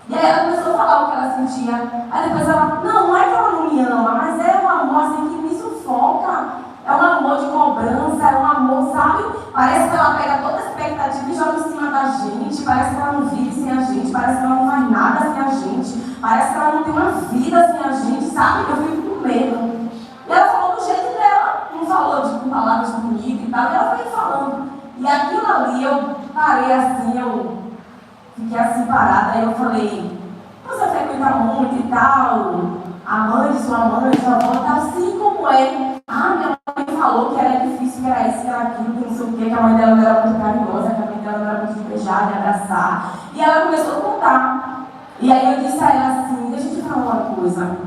E aí ela começou a falar o que ela sentia. Aí depois ela, não é que ela não me ama, mas é um amor assim que me sufoca. É um amor de cobrança, é um amor, sabe? Parece que ela pega toda a expectativa e joga em cima da gente. Parece que ela não vive sem a gente, parece que ela não faz nada sem a gente. Parece que ela não tem uma vida sem a gente, sabe? Eu fico com medo. E ela falou do jeito dela, não falou com palavras bonitas e tal, e ela foi falando. E aquilo ali, eu parei assim, eu fiquei assim parada, aí eu falei, você frequenta muito e tal, a mãe de sua avó tá assim como é. Minha mãe falou que era difícil, que era isso, que era aquilo, que não sei o que a mãe dela não era muito carinhosa, que a mãe dela não era muito de beijar, de abraçar. E ela começou a contar. E aí eu disse a ela assim, deixa eu te falar uma coisa.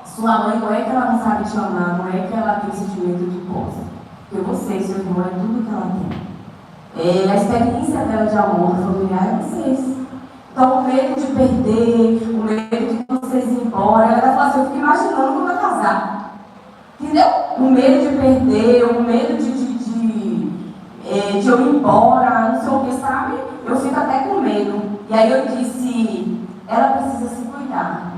Sua mãe não é que ela não sabe te amar, não é que ela tem sentimento de posse. Porque você e seu irmão é tudo que ela tem. A experiência dela de amor familiar é vocês. Então o medo de perder, o medo de vocês ir embora, ela vai falar assim, eu fico imaginando como vai casar. Entendeu? O medo de perder, o medo de eu ir embora, não sei o que, sabe? Eu fico até com medo. E aí eu disse, ela precisa se cuidar.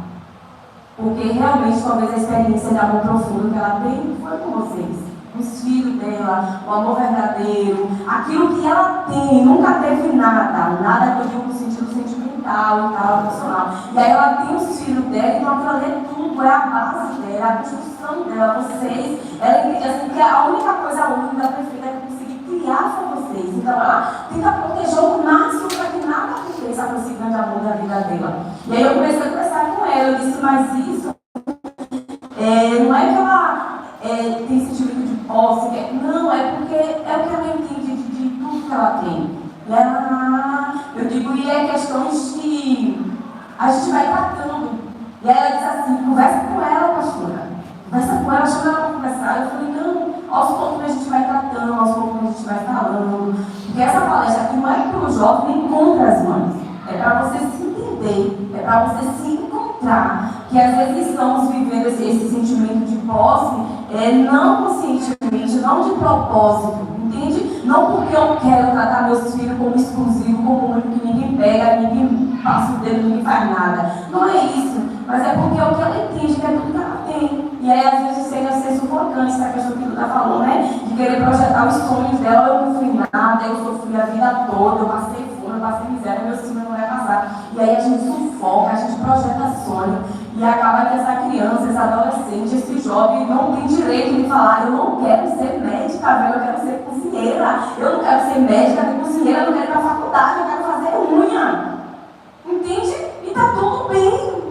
Porque realmente talvez a experiência de amor profundo que ela tem foi com vocês. Os filhos dela, o amor verdadeiro, aquilo que ela tem, nunca teve nada que eu digo no sentido sentimental e tal, emocional. E aí ela tem os filhos dela, então aquilo ali é tudo, é a base dela, a construção dela, vocês. Ela entende assim que a única coisa única da perfeita é conseguir criar para vocês. Então ela tenta proteger o máximo para que nada aconteça com esse grande amor da vida dela. E aí eu comecei a conversar com ela, eu disse, mas isso não é que ela tem sentimento de posse, não, é porque é o que ela entende de tudo que ela tem. E ela, eu digo, e é questões que a gente vai tratando. E aí ela disse assim, conversa com ela, pastora. Conversa com ela, chama ela para conversar. Eu falei, não, aos poucos a gente vai tratando, aos poucos a gente vai falando. Porque essa palestra aqui não é para o jovem nem contra as mães. É para você se entender, é para para você se encontrar. Que às vezes estamos vivendo esse sentimento de posse, não conscientemente, não de propósito, entende? Não porque eu quero tratar meus filhos como exclusivo, como único, que ninguém pega, ninguém passa o dedo, ninguém faz nada. Não é isso, mas é porque é o que ela entende, que é tudo que ela tem. E aí, às vezes, chega a ser sufocante, essa questão que tu tá falando, né? De querer projetar os sonhos dela. Eu não fui nada, eu sofri a vida toda, eu passei fome, eu passei miséria, meus filhos não vai passar. E aí a gente sufoca, a gente projeta sonho. E acaba que essa criança, esse adolescente, esse jovem não tem direito de falar: eu não quero ser médica, velho, eu quero ser cozinheira. Eu não quero ser médica, nem cozinheira, eu não quero ir para a faculdade, eu quero fazer unha. Entende? E tá tudo bem.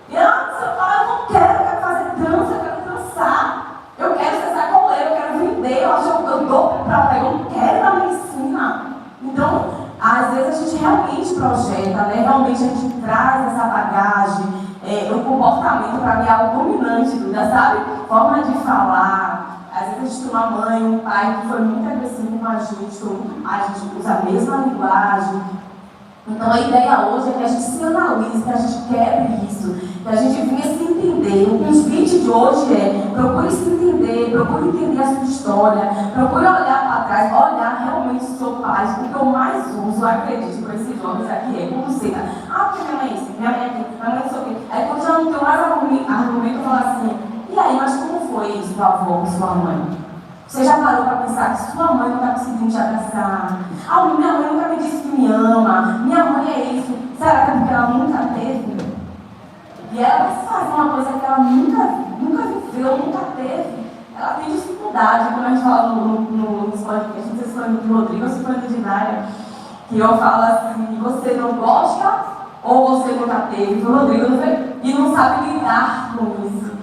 E antes eu falo: eu não quero fazer trança, eu quero trançar. Eu quero ser sacoleiro, eu quero vender, eu dou para eu não quero ir na medicina. Então, às vezes a gente realmente projeta, né? Realmente a gente traz essa bagagem. O comportamento para mim é algo dominante, Duda, sabe? Forma de falar. Às vezes a gente tem uma mãe, um pai que foi muito agressivo com a gente usa a mesma linguagem. Então a ideia hoje é que a gente se analise, que a gente quebre isso, que a gente venha se entender. O convite de hoje é: procure se entender, procure entender a sua história, procure olhar para trás, olhar realmente o seu pai. O que eu mais uso, acredito, para esses jovens aqui como seja: porque minha mãe é isso, minha mãe é aquilo, minha mãe é isso aqui. Aí quando já não tenho mais argumento, eu falo assim: e aí, mas como foi isso, tua avó, com sua mãe? Você já parou para pensar que sua mãe não está conseguindo te abraçar? Minha mãe nunca me disse que me ama. Minha mãe é isso. Será que é porque ela nunca teve? E ela vai fazer uma coisa que ela nunca viveu, nunca teve. Ela tem dificuldade. Quando a gente fala nos podcasts, não sei se foi no de Rodrigo ou se foi no de Nária, que eu falo assim: você não gosta ou você nunca teve? O Rodrigo não veio e não sabe lidar com isso.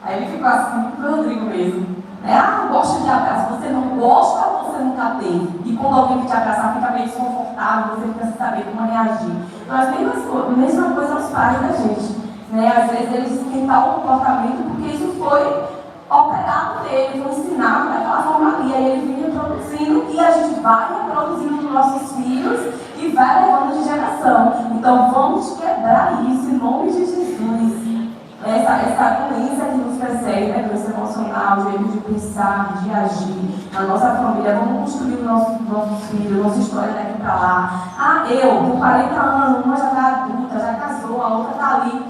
Aí ele ficou assim, o Rodrigo mesmo. Não gosta de abraço, você não gosta ou você nunca teve? E quando alguém te abraçar, fica meio desconfortável, você fica sem saber como reagir. Então, a mesma coisa aos pais da gente, né? Às vezes eles têm tal comportamento porque isso foi operado nele, foi ensinado daquela forma ali. Aí ele vem reproduzindo e a gente vai reproduzindo nos nossos filhos e vai levando de geração. Então vamos quebrar isso em nome de Jesus. Essa doença que nos persegue, né? Doença emocional, o jeito de pensar, de agir na nossa família. Vamos construir os nossos filhos, nossa história daqui para lá. Eu com 40 anos, uma já está adulta, já casou, a outra está ali.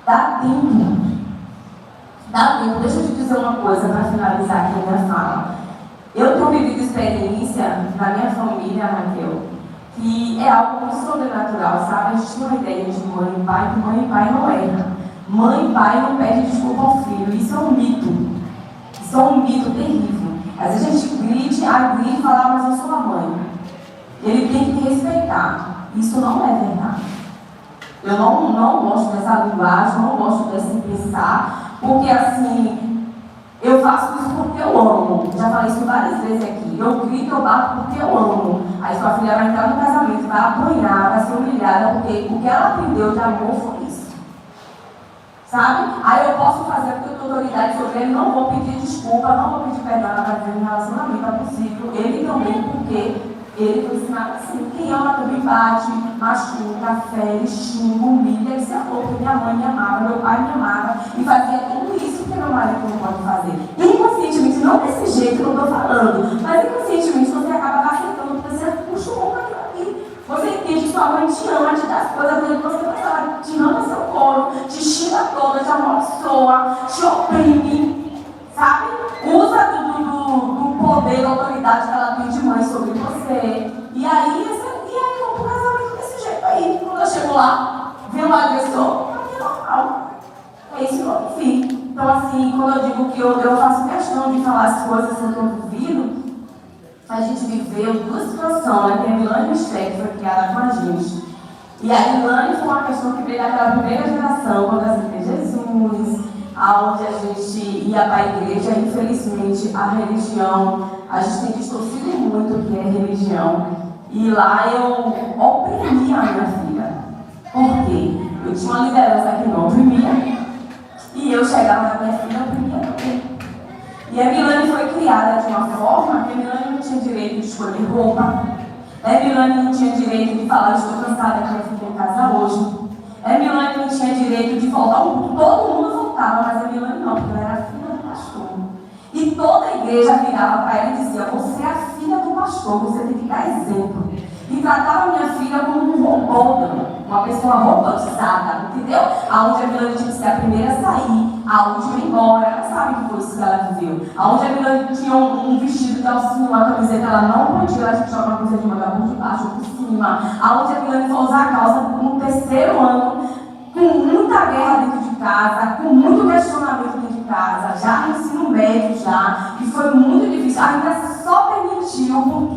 Dá tempo. Dá tempo. Deixa eu te dizer uma coisa para finalizar aqui a minha fala. Eu tenho vivido experiência na minha família, Raquel, que é algo muito sobrenatural, sabe? A gente tem uma ideia de mãe e pai, que mãe e pai não erram. Mãe e pai não pede desculpa ao filho. Isso é um mito. Isso é um mito terrível. Às vezes a gente grita e fala: mas eu sou a mãe. Ele tem que me respeitar. Isso não é verdade. Eu não gosto dessa linguagem, não gosto desse pensar, porque assim, eu faço isso porque eu amo. Já falei isso várias vezes aqui. Eu grito, eu bato porque eu amo. Aí sua filha vai entrar no casamento, vai apanhar, vai ser humilhada, porque o que ela aprendeu de amor foi isso. Sabe? Aí eu posso fazer porque eu tenho autoridade sobre ele, não vou pedir desculpa, não vou pedir perdão para dizer em relacionamento, é possível. Ele também, porque ele foi ensinado assim: quem ama também bate, machuca, fere, xinga, humilha. Ele se amou, porque minha mãe me amava, meu pai me amava e fazia tudo isso que meu marido não pode fazer. Inconscientemente, não desse jeito que eu estou falando, mas inconscientemente você acaba aceitando, porque você acostumou com aquilo ali. Você entende que sua mãe te ama, te dá as coisas dele, você ela te ama seu colo, te xinga toda, te amaldiçoa, te oprime, sabe? Usa do poder, da autoridade que ela tem de mãe sobre você. E aí vamos pro casamento desse jeito aí. Quando eu chego lá, vem um agressor, pra mim é normal. É isso que eu vi. Então assim, quando eu digo que eu faço questão de falar as coisas que eu duvido, a gente viveu duas situações, né? Tem a Milane Michele, que foi criada com a gente. E a Milane foi uma questão que veio daquela primeira geração, quando a gente tem Jesus, aonde a gente ia para a igreja. Infelizmente, a religião, a gente tem distorcido muito o que é religião. E lá eu oprimia a minha filha. Por quê? Eu tinha uma liderança que não oprimia, e eu chegava na minha filha e oprimia também. E a Milane foi criada de uma forma que a Milane não tinha direito de escolher roupa. A Milane não tinha direito de falar: estou cansada, que eu fico em casa hoje. Milane não tinha direito de voltar ao culto. Todo mundo voltava, mas a Milane não, porque ela era filha do pastor. E toda a igreja virava para ela e dizia: você é a filha do pastor, você tem que dar exemplo. E tratava minha filha como um robô, uma pessoa robotizada, entendeu? Aonde a Milane tinha que ser a primeira a sair, a última a ir embora. Ela sabe que foi isso que ela viveu. Aonde a Milane tinha um vestido de alcinha, uma camiseta, ela não podia, ela tinha que jogar uma coisa de manga por debaixo ou por cima. Aonde a Milane foi usar a calça no terceiro ano, com muita guerra dentro de casa, com muito questionamento dentro de casa, já no ensino médio já, e foi muito difícil. Ainda só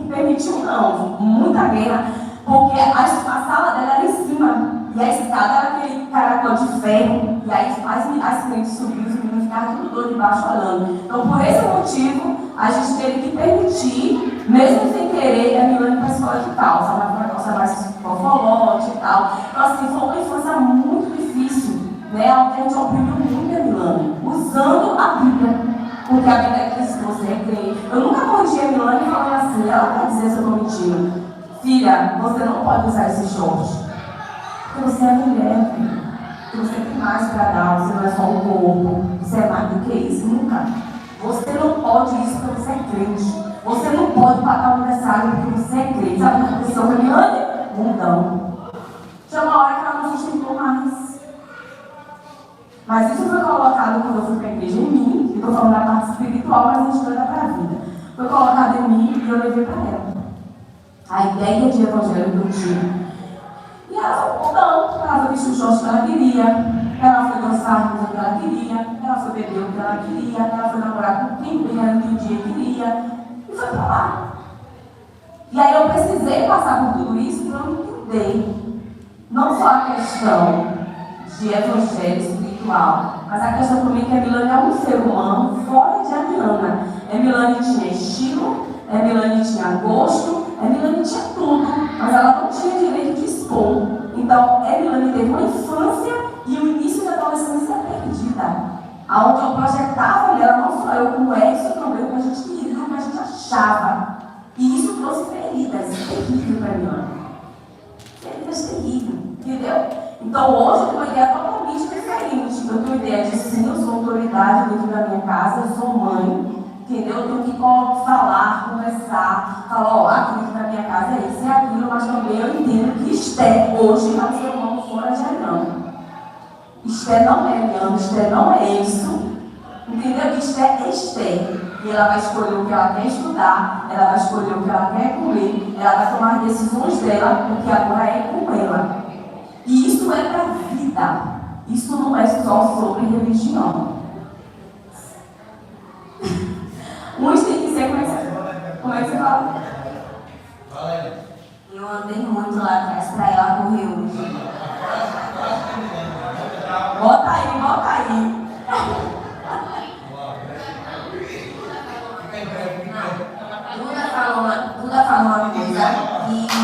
permitiu não, muita guerra, porque a sala dela era em cima, e a escada era aquele caracol de ferro, e aí as crentes subiam, os meninos ficavam tudo doido embaixo olhando. Então, por esse motivo, a gente teve que permitir, mesmo sem querer, a Milane para a escola de calça, uma calça mais fofolote e tal. Então, assim, foi uma infância muito difícil, né? Onde a gente oprimiu muito a Milane, usando a Bíblia. Porque a Bíblia diz que você é crente. Eu nunca corrigi a Milane falando assim, ela vai dizer se eu estou mentindo. Filha, você não pode usar esse short. Porque você é mulher, filha. Porque você tem mais para dar, você não é só um corpo. Você é mais do que isso, nunca. Você não pode isso porque você é crente. Você não pode pagar o aniversário porque você é crente. Sabe o que aconteceu com a Milane? Mundão. Tinha uma hora que ela não sustentou mais. Mas isso foi colocado quando eu fui para a igreja em mim, estou falando da parte espiritual, mas a gente vai dar para a vida. Foi colocado em mim e eu levei para ela a ideia de evangelho que eu tinha. E ela foi mudando, ela foi vestir o short que ela queria, ela foi dançar com o que ela queria, ela foi beber o que ela queria, ela foi namorar com quem ela entendia queria, e foi para lá. E aí eu precisei passar por tudo isso para eu entender não só a questão de evangelho espiritual, mas a questão também que a Milane é um ser humano fora de Amiana. A Milane tinha estilo, a Milane tinha gosto, a Milane tinha tudo, mas ela não tinha direito de expor. Então, a Milane teve uma infância e o início da adolescência perdida, aonde eu projetava nela, não só eu, como Edson também, o que a gente queria, o que a gente achava. E isso trouxe feridas terríveis para a Milane. Feridas terríveis, entendeu? Então, hoje eu tenho uma ideia totalmente diferente. Eu tenho uma ideia de sim, eu sou autoridade dentro da minha casa, eu sou mãe, entendeu? Eu tenho que falar, conversar, falar, ó, aquilo que na minha casa é isso, é aquilo, mas também eu entendo que Esté hoje é um ser humano fora de Ariana. Esté não é Ariana, Esté não é isso, entendeu? Esté é Esté. E ela vai escolher o que ela quer estudar, ela vai escolher o que ela quer comer, ela vai tomar as decisões dela, porque agora é com ela. E isso é para a vida. Isso não é só sobre religião. Uns tem que ser, como é que você fala? Eu andei muito lá atrás para ela correr hoje. Bota aí, bota aí. Duda falou uma coisa que é muito.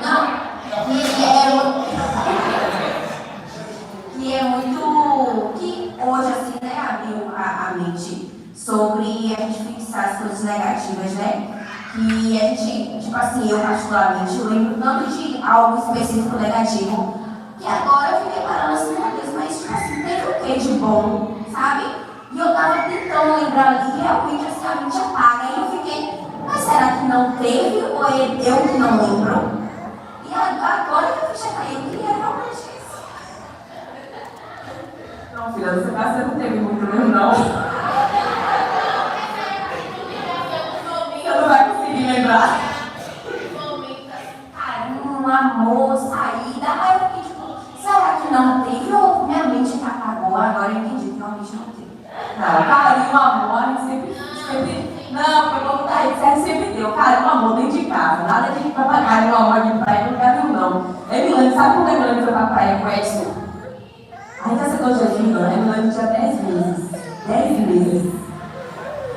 Não, que é muito. Que hoje, assim, né, abriu a mente sobre a gente fixar as coisas negativas, né? Que a gente, tipo assim, eu particularmente, eu lembro tanto de algo específico negativo, que agora eu fiquei parando assim, meu Deus, mas tipo assim, teve o que de bom, sabe? E eu tava tentando lembrar ali, e realmente assim, a mente apaga, e eu fiquei, mas será que não teve, ou é eu que não lembro? E agora que eu fui checar, eu queria realmente isso. Não, filha, você não teve muito mesmo, não. Você não vai conseguir lembrar. Carinho, amor, saída. Aí eu fiquei tipo, será que não teve? Ou minha mente que apagou? Agora eu entendi que realmente não teve. Não, carinho, amor, a gente sempre. Não, porque como tá aí, você sempre deu. Carinho, amor, dentro de casa. Nada de pra carinho, amor de praia, não quero não. Milane, sabe quando a Milane foi pra praia com o Edson? A gente aceitou Jesus, né? A Milane tinha 10 meses. 10 meses.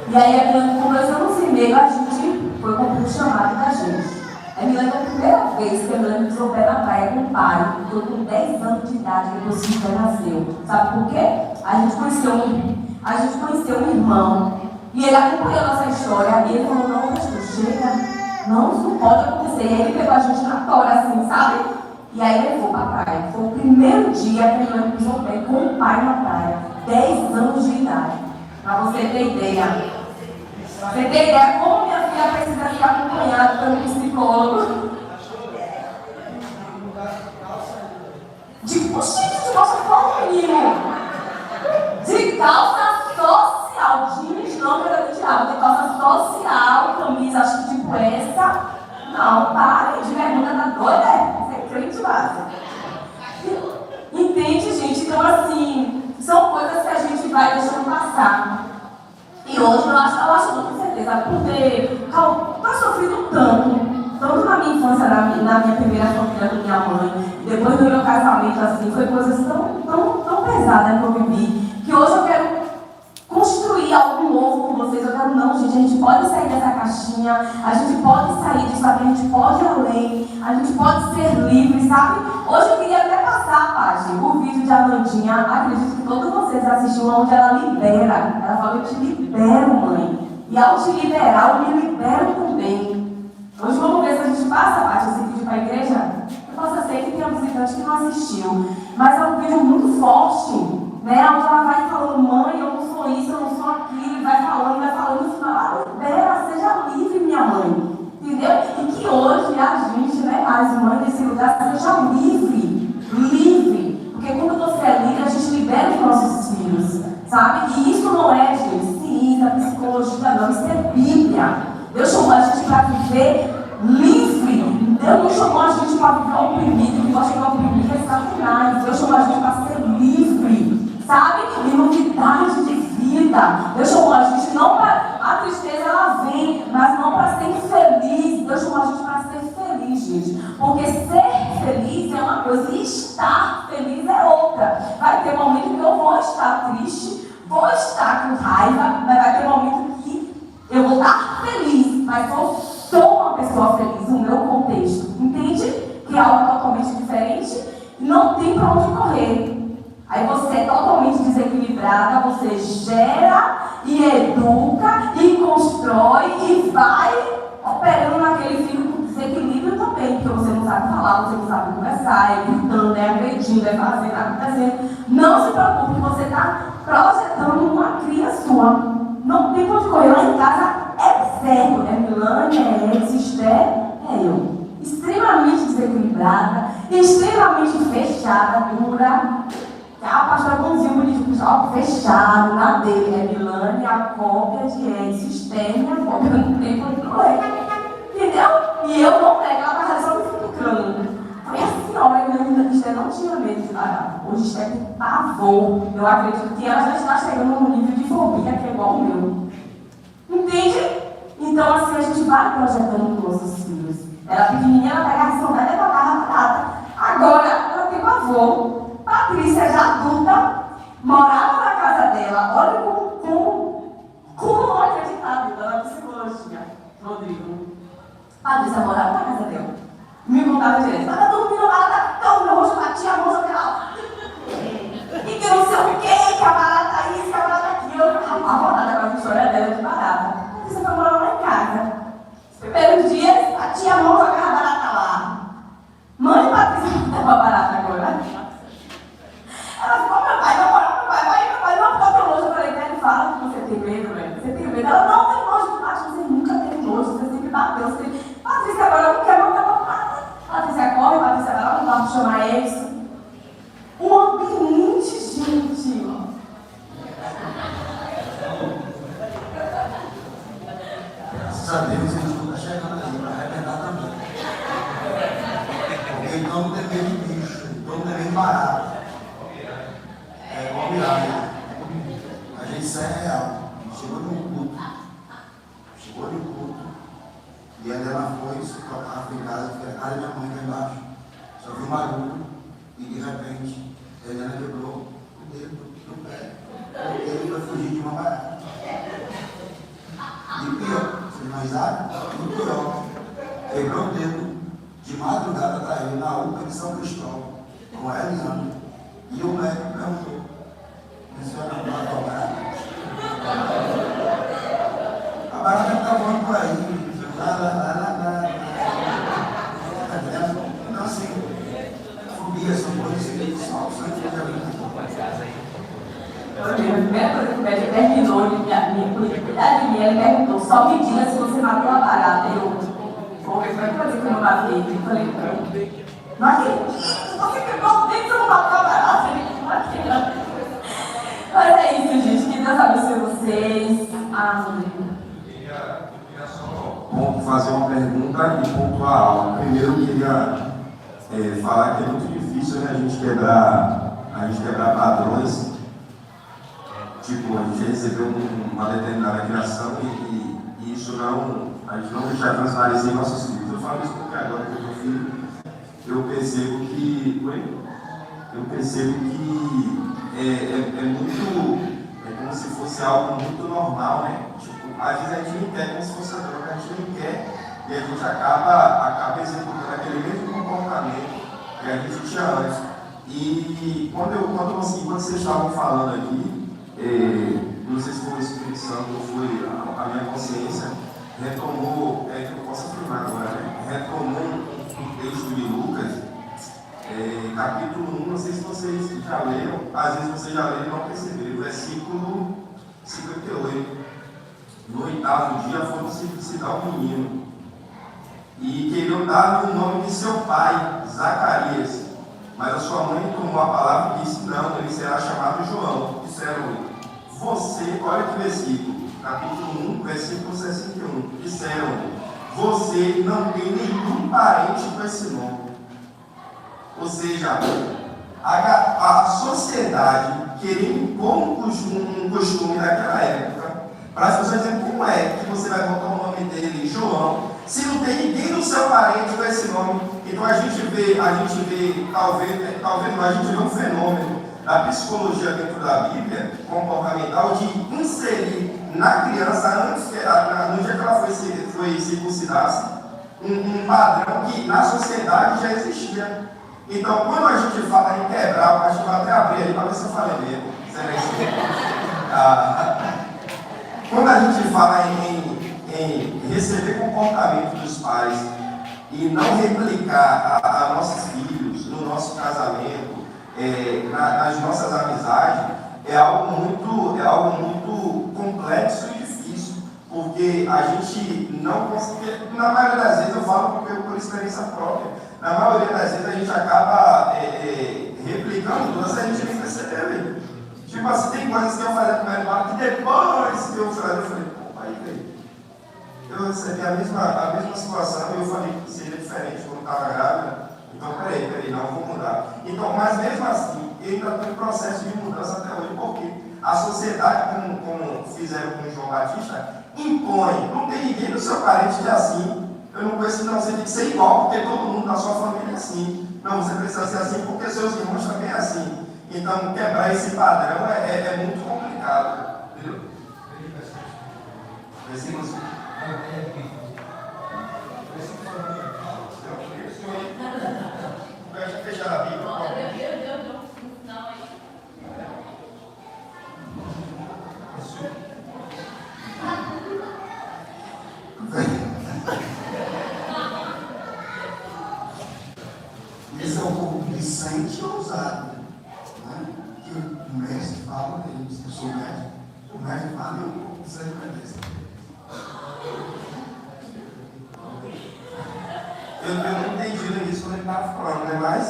E aí a Milane, com 2 anos e meio, a gente foi cumprir o chamado da gente. A Milane foi a primeira vez que a Milane pisou o pé na praia com o pai. Foi com 10 anos de idade que o filho nasceu. Sabe por quê? A gente conheceu um irmão. E ele acompanhou a nossa história. E ele falou, não, pastor, chega. Não, isso não pode acontecer. E ele pegou a gente na tora, assim, sabe? E aí levou para a praia. Foi o primeiro dia que ele pisou o pé com o pai na praia. 10 anos de idade. Para você ter ideia. Você tem ideia como minha filha precisa ser acompanhada pelo psicólogo? De nossa forma, menino. De calça social, jeans não que eu tirava, de calça social, camisa, acho que tipo essa. Não, pare, de bermuda tá doida, você é crente básico. Entende, gente? Então, assim, são coisas que a gente vai deixando passar. E hoje eu acho com certeza, por ter sofrido tanto na minha infância, na minha primeira família com minha mãe, depois do meu casamento, assim, foi coisas tão pesadas que eu vivi, que hoje eu quero construir algo novo com vocês. Eu quero, não, gente, a gente pode sair dessa caixinha, a gente pode sair disso, a gente pode ir além, a gente pode ser livre, sabe? Hoje eu queria até passar, Paty, o vídeo de Amandinha, acredito que todos vocês assistiram, onde ela libera. Ela fala, eu te libero, mãe. E ao te liberar, eu me libero também. Hoje vamos ver se a gente passa, Paty, esse vídeo para a igreja. Eu posso ser que tenha um visitante que não assistiu, mas é um vídeo muito forte, né? Onde ela vai falando, mãe, eu não sou isso, eu não sou aquilo, e vai falando, no final, libera, seja livre, minha mãe. Entendeu? E que hoje a gente, né, as mães desse lugar, seja livre. Porque quando você é livre, a gente libera os nossos filhos, sabe? E isso não é, gente, ciência, psicologia, não, isso é Bíblia. Deus chamou a gente para viver livre. Deus não chamou a gente para viver oprimido, que gosta de oprimir é Satanás. Deus chamou a gente para ser livre, sabe? E novidade de vida. Deus chamou a gente não para... A tristeza, ela vem, mas não para ser infeliz. Deus chamou a gente para ser feliz, gente. Porque ser feliz é uma coisa e estar feliz é outra. Vai ter momento que eu vou estar triste, vou estar com raiva, mas vai ter momento que eu vou estar feliz, mas eu sou uma pessoa feliz no meu contexto. Entende? Que é algo totalmente diferente. Não tem para onde correr. Aí você é totalmente desequilibrada, você gera e educa e constrói e vai operando naquele filho com desequilíbrio também, porque você não sabe falar, você não sabe conversar, é gritando, é agredindo, é fazendo, é acontecendo. Não se preocupe, você está projetando uma cria sua. Não tem pra onde correr. Lá em casa é certo, é Milânia, é Elis, Esther, é eu. Extremamente desequilibrada, extremamente fechada, dura. A pastora Bonzinho bonito, fechado, na dele é Milânia, a cópia de Elis, Esther, minha cópia não tem pra onde correr. Entendeu? E eu não pego, ela tá só me futucando. Foi a senhora que a Esther não tinha medo de parar. Hoje Esther tem pavor. Eu acredito que ela já está chegando num nível de fobia que é igual ao meu. Entende? Então assim a gente vai projetando com nossos filhos. Ela pequenininha, ela pegava saudade e tocava barata. Agora ela tem pavor. Patrícia, já adulta, morava na casa dela. Olha como não acreditava na psicologia. Rodrigo. Patrícia morava na casa dela. Me contava direto. Estava dormindo lá, tá tão meu rosto, batia a mão, aquela. E que não sei o que, que a barata isso, que a barata aquilo. Eu ficava apavorada com a história dela de barata. Patrícia foi morar lá em casa. Os primeiros dias, batia a mão, jogava a barata lá. Mãe, Patrícia, não leva a barata agora. Ela ficou, meu pai, não, ficou tão longe. Eu falei, velho, fala que você tem medo, velho. Você tem medo? Ela, não, tem nojo de baixo. Você nunca teve nojo, você sempre bateu. Patrícia, agora eu não quero voltar pra casa. Patrícia corre, Patrícia vai lá no quarto chamar eles. Um ambiente, gente. Graças a Deus, a gente não está chegando aí para arrebentar também. Porque então não tem medo de bicho, então não tem medo de barato. É igual miragem. A gente isso é real. Chegou no culto. E a Helena foi, se tocava em casa, porque a casa da minha mãe lá embaixo. Só viu um barulho e de repente a Helena quebrou o dedo do pé. Ele foi fugir de uma barata. E pior, vocês não risaram? E pior, quebrou o dedo de madrugada para ele na UPA de São Cristóvão, com a Eliana. E o médico perguntou: a senhora não matou a barata? A barata está voando por aí. Então assim, só o sangue de Jesus. A primeira coisa que o médico terminou de cuidar de mim, ele perguntou, só me diga se você matou a barata. Como é que vai dizer que eu não matei? Eu falei, não acredito, você quebrou o dente, você não matou a barata. Não acredito. Mas é isso, gente, que Deus abençoe vocês. Amém. Queria só fazer uma pergunta e pontuar algo. Primeiro, eu queria falar que é muito difícil, né, a gente quebrar padrões. Tipo, a gente recebeu uma determinada criação e isso não, a gente não deixar transparecer em nossos filhos. Eu falo isso porque agora que eu tenho filho, eu percebo que é muito, é como se fosse algo muito normal, né? Tipo, às vezes a gente não quer como se fosse a droga, a gente não quer e a gente acaba executando aquele mesmo comportamento que a gente tinha antes. E quando vocês estavam falando aqui, não sei se foi o Espírito Santo ou foi a minha consciência, retomou, que eu posso afirmar agora, né? Retomou um texto de Lucas, capítulo 1, não sei se vocês já leram, às vezes vocês já leram e não perceberam, versículo 58. No 8º dia foram circuncidar o menino e queriam dar-lhe o nome de seu pai, Zacarias. Mas a sua mãe tomou a palavra e disse, não, ele será chamado João. Disseram-lhe, você, olha que versículo, capítulo 1, versículo 61. Disseram-lhe, você não tem nenhum parente com esse nome. Ou seja, a sociedade queria impor um costume daquela época, para as pessoas dizerem, como é que você vai botar o nome dele, João, se não tem ninguém do seu parente com esse nome? Então a gente vê talvez a gente vê um fenômeno da psicologia dentro da Bíblia, comportamental, de inserir na criança, no dia que ela foi circuncidar, um padrão que na sociedade já existia. Então, quando a gente fala em quebrar, a gente vai até abrir ali para ver se eu falei mesmo. Quando a gente fala em receber comportamento dos pais e não replicar a nossos filhos, no nosso casamento, nas nossas amizades, é algo muito complexo e difícil, porque a gente não consegue, na maioria das vezes, eu falo por experiência própria, na maioria das vezes a gente acaba replicando tudo, a gente nem percebeu. Tipo assim, tem coisas que eu fazia com o meu irmão que depois que eu falei, pô, aí veio. Eu recebi a mesma situação e eu falei que seria diferente quando estava grávida. Então, peraí, não, vou mudar. Então, mas mesmo assim, eu ainda estou em processo de mudança até hoje, porque a sociedade, como fizeram com o João Batista, impõe, não tem ninguém do seu parente que é assim. Eu não conheço, não, você tem que ser igual, porque todo mundo da sua família é assim. Não, você precisa ser assim porque seus irmãos também é assim. Então, quebrar esse padrão é muito complicado. Entendeu? Versículo 5. Fecha a Bíblia. Esse é um pouco vicente e ousado, né? Que o mestre fala, ele diz que eu sou mestre, o mestre fala e eu um pouco vicente desse. Eu não entendi isso quando ele estava falando, né? Mas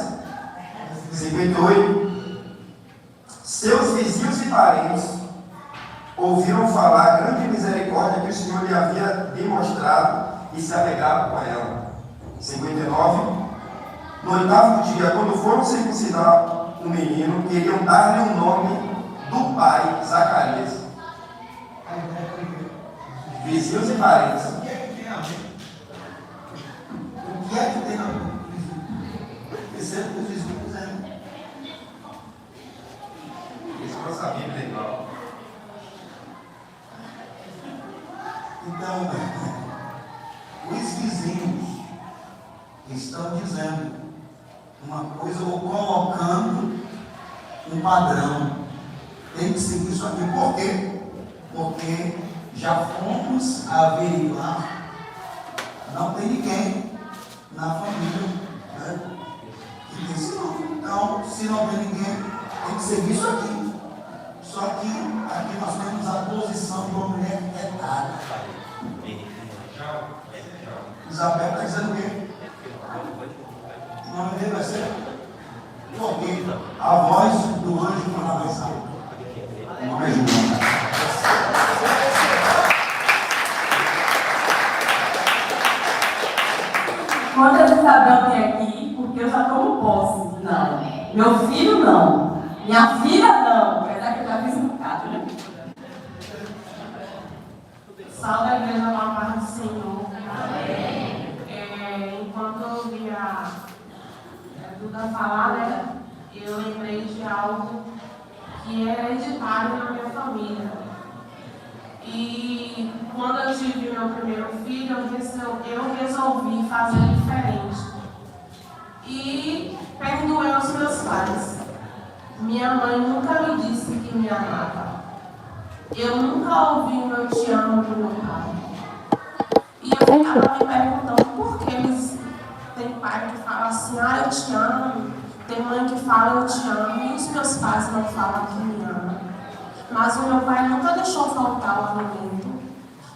58. Seus vizinhos e parentes ouviram falar a grande misericórdia que o Senhor lhe havia demonstrado e se alegravam com ela. 59. No 8º dia, quando foram circuncidar o menino, queriam dar-lhe o nome do pai, Zacarias. Vizinhos e parentes. O que é que tem a ver? O que é que tem a ver? Percebe que os vizinhos é. Isso para nossa Bíblia é igual. Então, os vizinhos estão dizendo uma coisa ou colocando um padrão. Tem que seguir isso aqui. Por quê? Porque já fomos averiguar, não tem ninguém na família, né, que tem esse nome. Então, Se não vê ninguém, tem que seguir isso aqui. Só que aqui nós temos a posição de uma mulher etária. Isabel está dizendo o quê? O nome dele vai ser porque a voz do anjo fala mais alto. O nome é João. Quantas Isabel tem aqui? Porque eu já tomo posse. Não. Meu filho não. Minha filha não. Apesar que eu já fiz um bocado, né? Salve a igreja na paz do Senhor. Enquanto eu ouvia a Duda falar, né, eu lembrei de algo que é hereditário na minha família. E quando eu tive meu primeiro filho, eu resolvi fazer diferente. E perdoei os meus pais. Minha mãe nunca me disse que me amava. Eu nunca ouvi o meu te amo do meu pai. E eu ficava me perguntando por que eles têm pai que fala assim, eu te amo. Tem mãe que fala, eu te amo. E os meus pais não falam que me amam. Mas o meu pai nunca deixou faltar o alimento.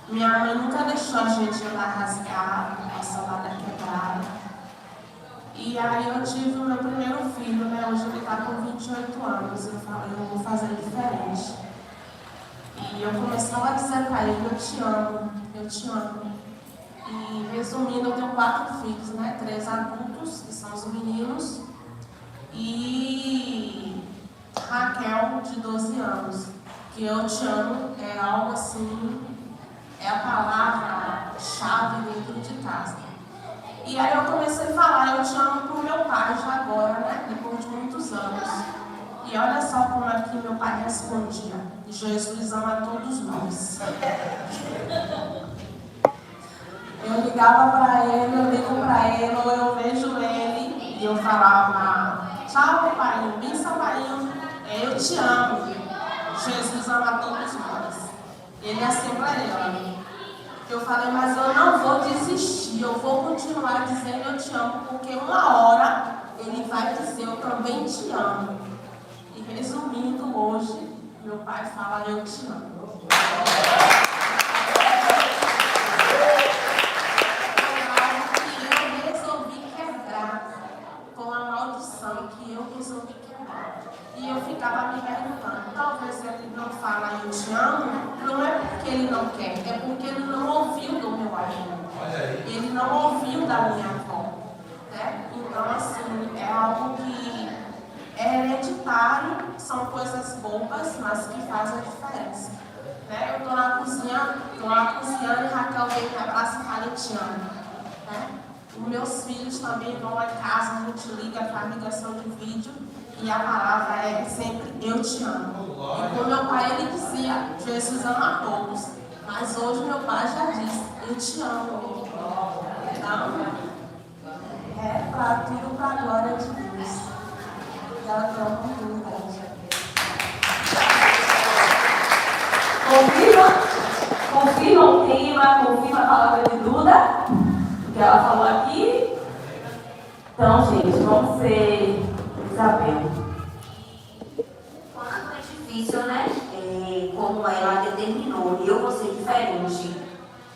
Minha mãe nunca deixou a gente andar rasgado, a salada quebrada. E aí eu tive o meu primeiro filho, né? Hoje ele está com 28 anos. Eu falei, eu vou fazer diferente. E eu começava a dizer para ele, eu te amo, eu te amo. E resumindo, eu tenho 4 filhos, né? 3 adultos, que são os meninos, e Raquel, de 12 anos. Que eu te amo é algo assim, é a palavra-chave dentro de casa. E aí eu comecei a falar, eu te amo pro meu pai já agora, né? Depois de muitos anos. E olha só como é que meu pai respondia. Jesus ama todos nós. Eu ligava para ele, eu ligo para ele, ou eu vejo ele, e eu falava, tchau, papai, benção, pai, eu te amo. Jesus ama todos nós. Ele é assembleano. Eu falei, mas eu não vou desistir, eu vou continuar dizendo eu te amo, porque uma hora ele vai dizer eu também te amo. E resumindo, hoje, meu pai fala eu te amo. Eu resolvi quebrar com a maldição que eu resolvi quebrar. E eu ficava me perguntando, talvez ele não fala eu te amo, não é porque ele não quer, é porque ele não ouviu do meu marido. Ele não ouviu da minha avó. Né? Então, assim, é algo que é hereditário, são coisas bobas, mas que fazem a diferença. Né? Eu estou lá cozinhando e Raquel vem me abraça e fala, eu te amo. Né? Os meus filhos também vão lá em casa, a gente liga para a ligação de vídeo e a palavra é sempre eu te amo. E com meu pai ele dizia, Jesus ama a todos. Mas hoje meu pai já disse, eu te amo. Então, é para tudo para a glória de Deus. E ela tem uma oportunidade. Confirma o clima, confirma a palavra de Duda, o que ela falou aqui. Então, gente, vamos ser Isabel. Quando é difícil, né? Como ela determinou, eu vou ser diferente.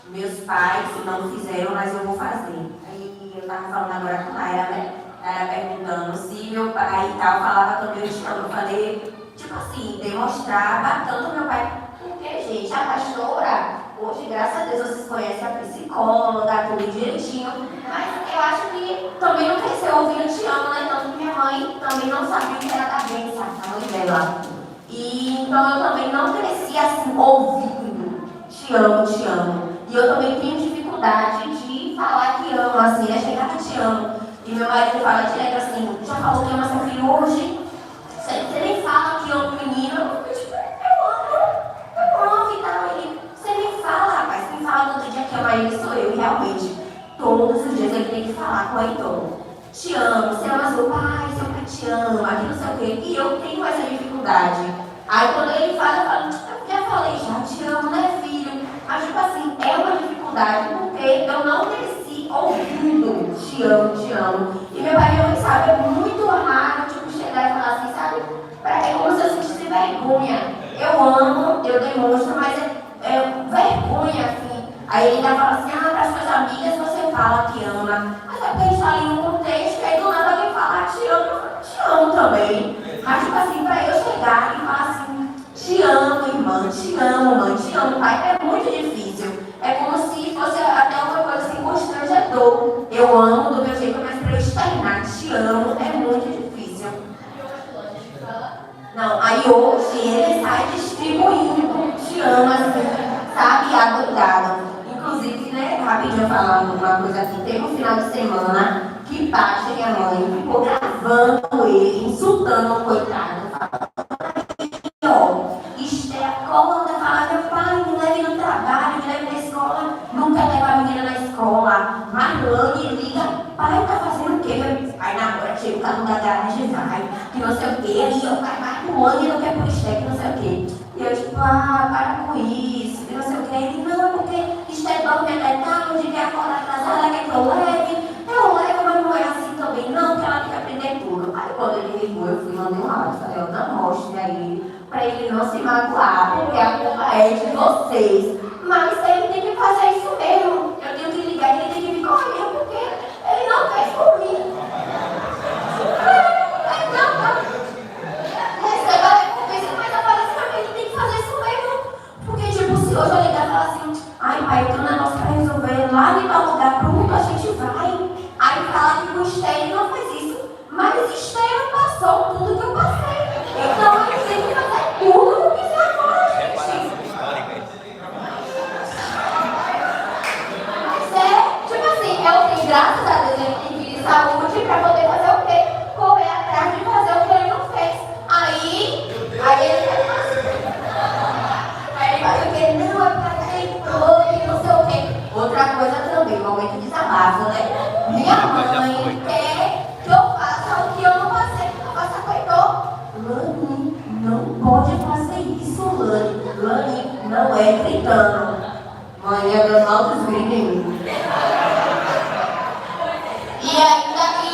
Meus pais não fizeram, mas eu vou fazer. Aí eu estava falando agora com a Naira, né? Naira perguntando se meu pai e tal falava também, eu falei, tipo assim, demonstrava tanto meu pai. Porque, gente, a pastora, hoje, graças a Deus, vocês conhecem a psicóloga, tudo direitinho, mas eu acho que também não cresceu ouvindo te amo, né? Tanto que minha mãe também não sabia o que era da bênção, a mãe dela. E então eu também não cresci assim, ouvindo te amo, te amo. E eu também tenho dificuldade de falar que amo, assim, é chegar a te amo. E meu marido fala direto assim, já falou que ama seu filho hoje? Você nem fala que ama o menino, eu amo e tal. Você nem fala, rapaz, quem fala no outro dia que ama ele sou eu, realmente. Todos os dias ele tem que falar com o Heitor. Te amo, você ama seu pai te ama, que não sei o quê. E eu tenho essa dificuldade. Aí quando ele fala, eu falo, eu já falei, já te amo, né, filho? Mas tipo assim, é uma dificuldade, porque eu não cresci ouvindo te amo, te amo. E meu pai e minha mãe sabe, é muito raro, tipo, chegar e falar demonstra, mas é vergonha, assim. Aí ele ainda fala assim, para as suas amigas você fala que ama. Mas é porque a gente está ali num contexto, e aí do nada alguém fala, te amo, eu falo, te amo também. Mas tipo assim, para eu chegar e falar assim, te amo, irmã, te amo, mãe, te amo, pai, é muito difícil. É como se fosse até uma coisa assim constrangedor. Eu amo do meu jeito, mas para eu externar, te amo, é muito difícil. Não, aí hoje ele sai distribuindo, te amo, assim, sabe, adoidado. Inclusive, né, rapidinho falando uma coisa aqui, teve um final de semana que Baixa e a mãe ficou gravando ele, insultando o coitado. Esther acorda, fala, meu pai, me leve no trabalho, me leve na escola, nunca leva a menina na escola. Marlane liga, pai, tá fazendo o quê? Pai namora, chega o carro da garagem, vai, que não sei o quê, aí o pai vai pro ano e não quer por Esther, que não sei o quê. E eu tipo, para com isso, que não sei o quê. Ele, não, porque Esther dorme até tarde, quer acordar atrasada, quer que eu leve. Eu levo, mas não é assim também, não, que ela tem que aprender tudo. Aí quando ele ligou, eu fui mandei um áudio, falei, eu não mostre aí, para ele não se magoar, porque a culpa é de vocês. Mas ele tem que fazer isso mesmo. Eu tenho que ligar e ele tem que me correr, porque ele não quer comigo. Receba a recompensa, mas eu falei assim, mas ele tem que fazer isso mesmo. Porque, tipo, se hoje eu ligar e falar assim, ai pai, eu tenho um negócio para resolver, lá em tal lugar, pronto, a gente vai. Aí fala que o Esther não faz isso. Mas Esther passou tudo que eu passei. Então ele tem que fazer tudo o que você agora, gente. Mas tipo assim, eu tenho, graças a Deus, ele tem que ir de saúde para poder fazer o quê? Correr atrás de fazer o que ele não fez. Aí ele faz o quê? Não, é para deitou e não sei o quê. Outra coisa também, momento de desabafo, né? Minha mãe quer que eu faça o que eu não passei, que eu faça com o Heitor. Lani, não pode fazer isso, Lani. Lani, não é gritando. Mãe, eu dou altos gritos em mim. E ainda que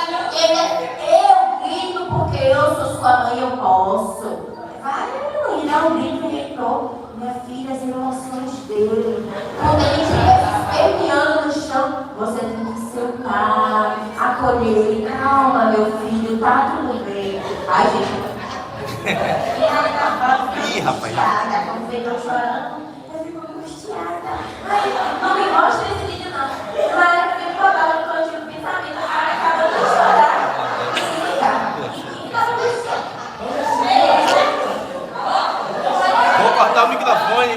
eu grito porque eu sou sua mãe, eu posso. Vai, mãe, dá um grito em Heitor. Minha filha, as emoções dele. Quando ele estiver se esperneando no chão, você tem que sentar, acolher ele. Calma, meu filho, tá tudo bem. Ai, gente. Ih, rapaz. Quando vem eu chorando, eu fico angustiada. Ai, não me mostra esse vídeo, não. Mas eu fico botando no cantinho do pensamento. Ai, acabando de chorar. Fica angustiada. Vou cortar o microfone.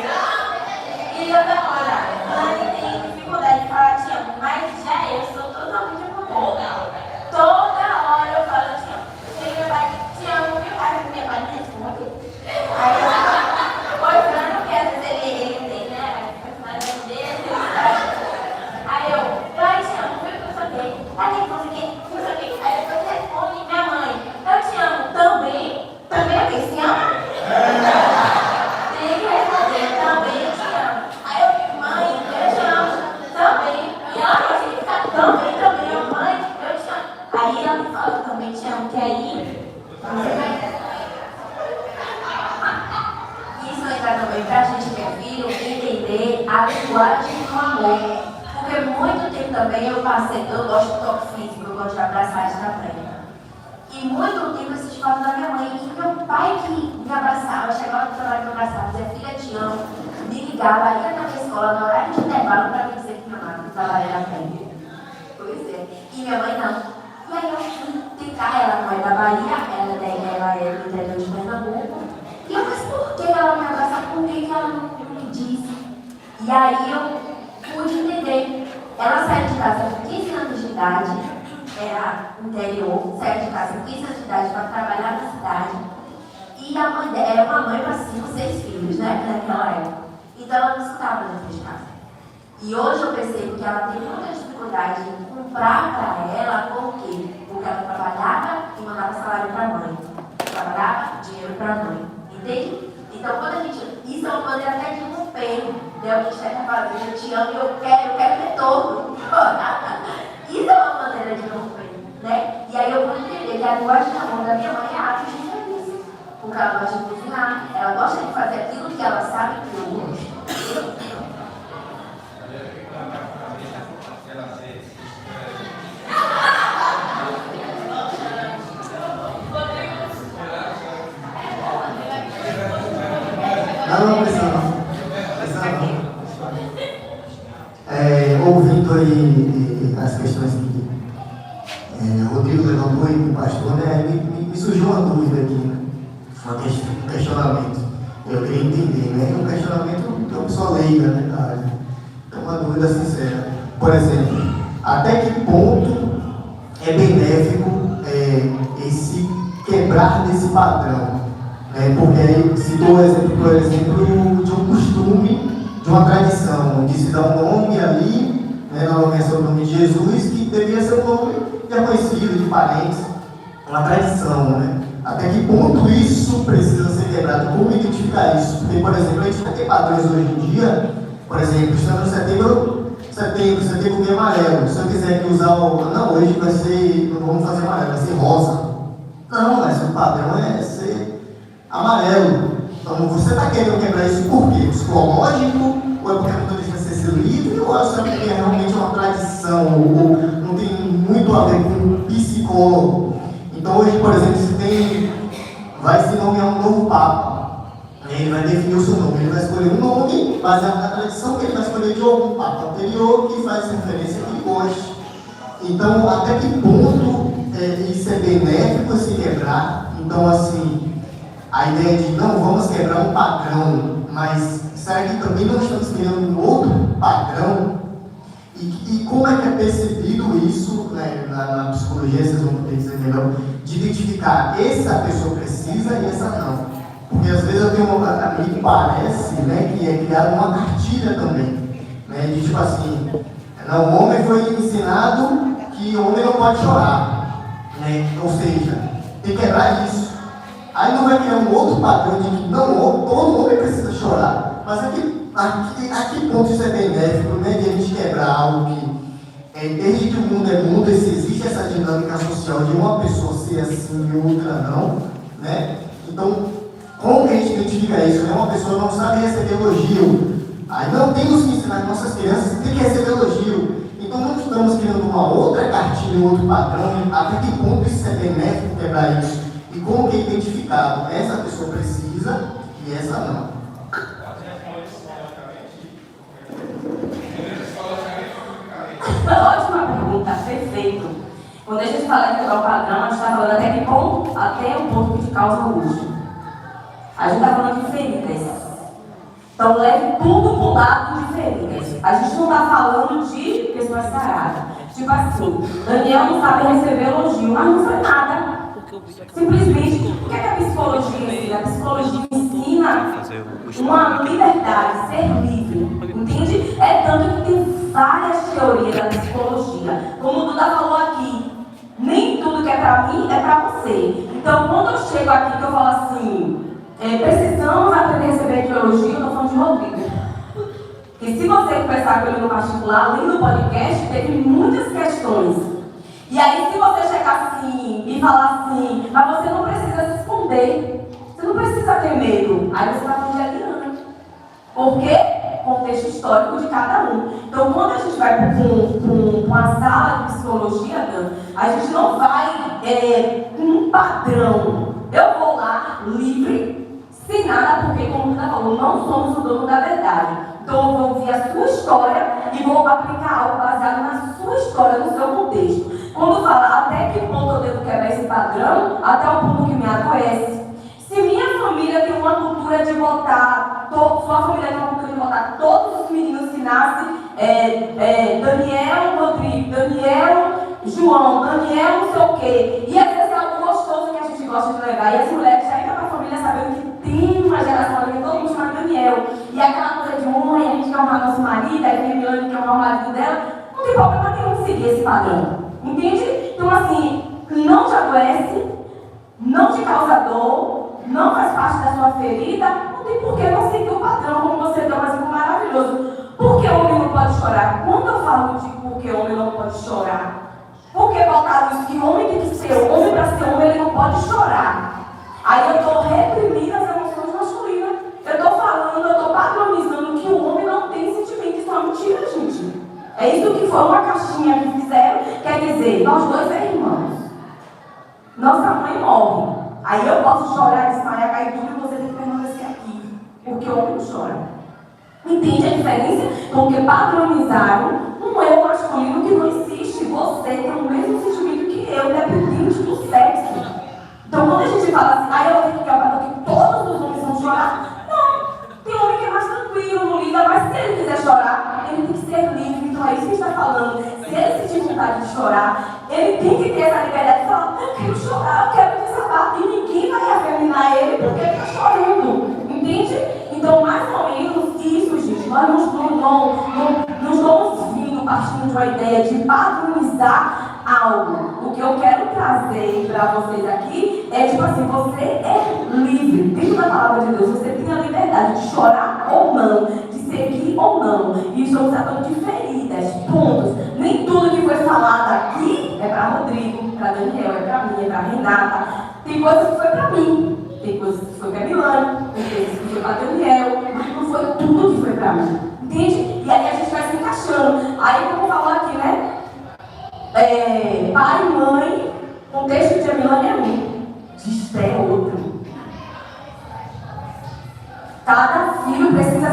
E outra coisa, Lani tem dificuldade de falar te amo, mas já eu sou totalmente ao contrário. Toda hora eu falo te amo. Chega meu pai, te amo, meu pai, minha pai não responde. Aí eu olhando, porque às vezes ele tem, né, a personalidade dele. Aí eu, pai, te amo, viu que eu sou gay. Tá nem consegui, não sei o quê. Aí depois responde, minha mãe, eu te amo também. Também é quem se ama? Tem que responder, também eu te amo. Aí eu fico, mãe, eu te amo também. E ela fica, também, eu, mãe, eu te amo. Aí ela me fala, eu também te amo, quer ir? Isso entra também pra gente que é filho, entender a linguagem do amor. Porque muito tempo também eu passei, eu gosto do toque físico, eu gosto de abraçar e da frente. E muito tempo eu assisti foto da minha mãe e meu pai que me abraçava, chegava no trabalho e me abraçava, dizia, filha, te amo, me ligava, ia na minha escola, no horário de intervalo, para me dizer que me amava, que trabalhava na frente. Pois é. E minha mãe não. E aí eu fui tentar, ela não é da Bahia, ela é do interior de Pernambuco. E eu, mas por que ela me abraçava? Por que ela não me disse? E aí eu pude entender. Ela saiu de casa com 15 anos de idade, era interior, saiu de casa com 15 anos de idade para trabalhar na cidade. E a mãe dela era uma mãe para 5, 6 filhos, né? Naquela época. Então ela não escutava dentro de casa. E hoje eu percebo que ela tem muita dificuldade em comprar para ela, por quê? Porque ela trabalhava e mandava salário para a mãe. Trabalhava dinheiro para a mãe. Entende? Então quando a gente. Isso é uma maneira até de romper. Né? O que está falando, eu te amo e eu quero retorno. Isso é uma maneira de romper. Né? E aí eu pude entender que a linguagem de amor da minha mãe é ato de serviço. Porque ela gosta de cozinhar, ela gosta de fazer aquilo que ela sabe que eu gosto. Não precisa não. Ouvindo aí as questões que Rodrigo levantou e o pastor, né, me surgiu uma dúvida aqui, né? Um questionamento. Eu queria entender, né? Um questionamento de uma pessoa leiga, né, da área. É uma dúvida sincera. Por exemplo, até que ponto é benéfico esse quebrar desse padrão? Porque aí citou o exemplo, por exemplo, de um costume, de uma tradição, de se dar um nome ali, né, na nomeação do nome de Jesus, que devia ser um nome já conhecido, de parentes, uma tradição, né? Até que ponto isso precisa ser quebrado? Como identificar isso? Porque, por exemplo, a gente tem padrões hoje em dia, por exemplo, estamos no setembro bem amarelo. Se eu quiser usar não, hoje vai ser, não vamos fazer amarelo, vai ser rosa. Não, mas o padrão é ser amarelo. Então, você está querendo quebrar isso por quê? Psicológico? Ou é porque a muita gente vai ser livre? Ou é só porque realmente é uma tradição? Ou não tem muito a ver com o psicólogo? Então, hoje, por exemplo, vai se nomear um novo Papa. Ele vai definir o seu nome. Ele vai escolher um nome baseado na tradição que ele vai escolher de algum Papa anterior que faz referência que ele goste. Então, até que ponto isso é benéfico se quebrar? Então, assim, a ideia de não vamos quebrar um padrão, mas será que também não estamos criando um outro padrão? E como é que é percebido isso, né, na psicologia, vocês vão poder dizer melhor, de identificar essa pessoa precisa e essa não? Porque às vezes me parece, né, que é criada uma cartilha também, né, de tipo assim, não, o homem foi ensinado que o homem não pode chorar, né, ou seja, tem que quebrar isso. Aí não vai criar um outro padrão de que não, todo homem precisa chorar, mas a que ponto isso é benéfico, né, de a gente quebrar algo que, desde que o mundo é mundo, existe essa dinâmica social de uma pessoa ser assim e outra não, né? Então, como que a gente identifica isso? Né? Uma pessoa não sabe receber elogio, aí não temos que ensinar as nossas crianças que tem que receber elogio. Então, não estamos criando uma outra cartilha, um outro padrão, até que ponto isso é benéfico quebrar isso? E como que é identificado? Essa pessoa precisa e essa não. Ótima pergunta, perfeito. Quando a gente fala de quebrar o padrão, a gente está falando até que ponto? Até o ponto que causa angústia. A gente está falando de feridas. Então leve tudo para o lado de feridas. A gente não está falando de pessoas saradas. Tipo assim, Daniel não sabe receber elogio, mas não foi nada. Simplesmente, o que é que a psicologia ensina? A psicologia ensina uma liberdade, ser livre, entende? É tanto que tem várias teorias da psicologia. Como o Duda falou aqui, nem tudo que é pra mim é pra você. Então, quando eu chego aqui que eu falo assim, precisamos aprender a receber de elogio, eu tô falando de Rodrigo. E se você conversar com ele no particular, além do podcast, teve muitas questões. E aí, se você chegar assim e falar assim, mas você não precisa se esconder, você não precisa ter medo, aí você está falando de Adriana. Por quê? Contexto histórico de cada um. Então, quando a gente vai para uma sala de psicologia, Dan, a gente não vai com um padrão. Eu vou lá, livre, sem nada, porque, como o Duda falou, não somos o dono da verdade. Então, eu vou ouvir a sua história e vou aplicar algo baseado na sua história, no seu contexto. Quando fala até que ponto eu devo quebrar esse padrão, até o ponto que me adoece. Se minha família tem uma cultura de botar, sua família tem uma cultura de botar todos os meninos que nascem, Daniel Rodrigo, Daniel João, Daniel não sei o quê, e às vezes é algo gostoso que a gente gosta de levar, e as mulheres já entram para a família sabendo que tem uma geração ali que todo mundo chama Daniel, e aquela coisa de mãe, a gente quer honrar nosso marido, aí vem a Milane quer honrar o marido dela, não tem problema nenhum de seguir esse padrão, entende? Então assim, não te adoece, não te causa dor, não faz parte da sua ferida, não tem por que não seguir o padrão, como você deu um exemplo maravilhoso. Por que o homem não pode chorar? Quando eu falo de por que o homem não pode chorar, por que botaram isso que o homem tem que ser homem para ser homem, ele não pode chorar? Aí eu estou reprimindo as emoções masculinas. Eu estou falando, eu estou padronizando que o homem não tem sentimento. Isso é uma mentira, gente. É isso que foi uma caixinha que fizeram. Quer dizer, nós dois é irmãos. Nossa mãe morre. Aí eu posso chorar, desmaiar, cair tudo e você tem que permanecer aqui. Porque o homem não chora. Entende a diferença? Porque padronizaram um eu masculino que não existe. Você tem o mesmo sentimento que eu, independente do sexo. Então quando a gente fala assim, eu vou ter que acabar que todos os homens vão chorar. Não, tem homem que é mais tranquilo, não liga, mas se ele quiser chorar, ele tem que ser livre. Então é isso que a gente está falando. Se ele sentir vontade de chorar, ele tem que ter essa liberdade de falar, eu quero chorar, eu quero desabafar. E ninguém vai afeminar ele porque ele está chorando. Entende? Então, mais ou menos isso, gente. Nós não estamos vindo partindo de uma ideia de padronizar algo. O que eu quero trazer para vocês aqui é tipo assim, você é livre. Dentro da palavra de Deus, você tem a liberdade de chorar ou não, de seguir ou não. E estamos tratando de feridas, pontos. Nem tudo que foi falado aqui é para Rodrigo, para Daniel, é para mim, é para Renata. Tem coisas que foi para mim. Tem coisas que foi para Milane, tem coisas que foi para Daniel, mas não foi tudo que foi para mim. Entende? E aí a gente vai se encaixando. Aí, como falou aqui, né? Pai e mãe, o contexto de Milane é um, de Esté é outro. Cada filho precisa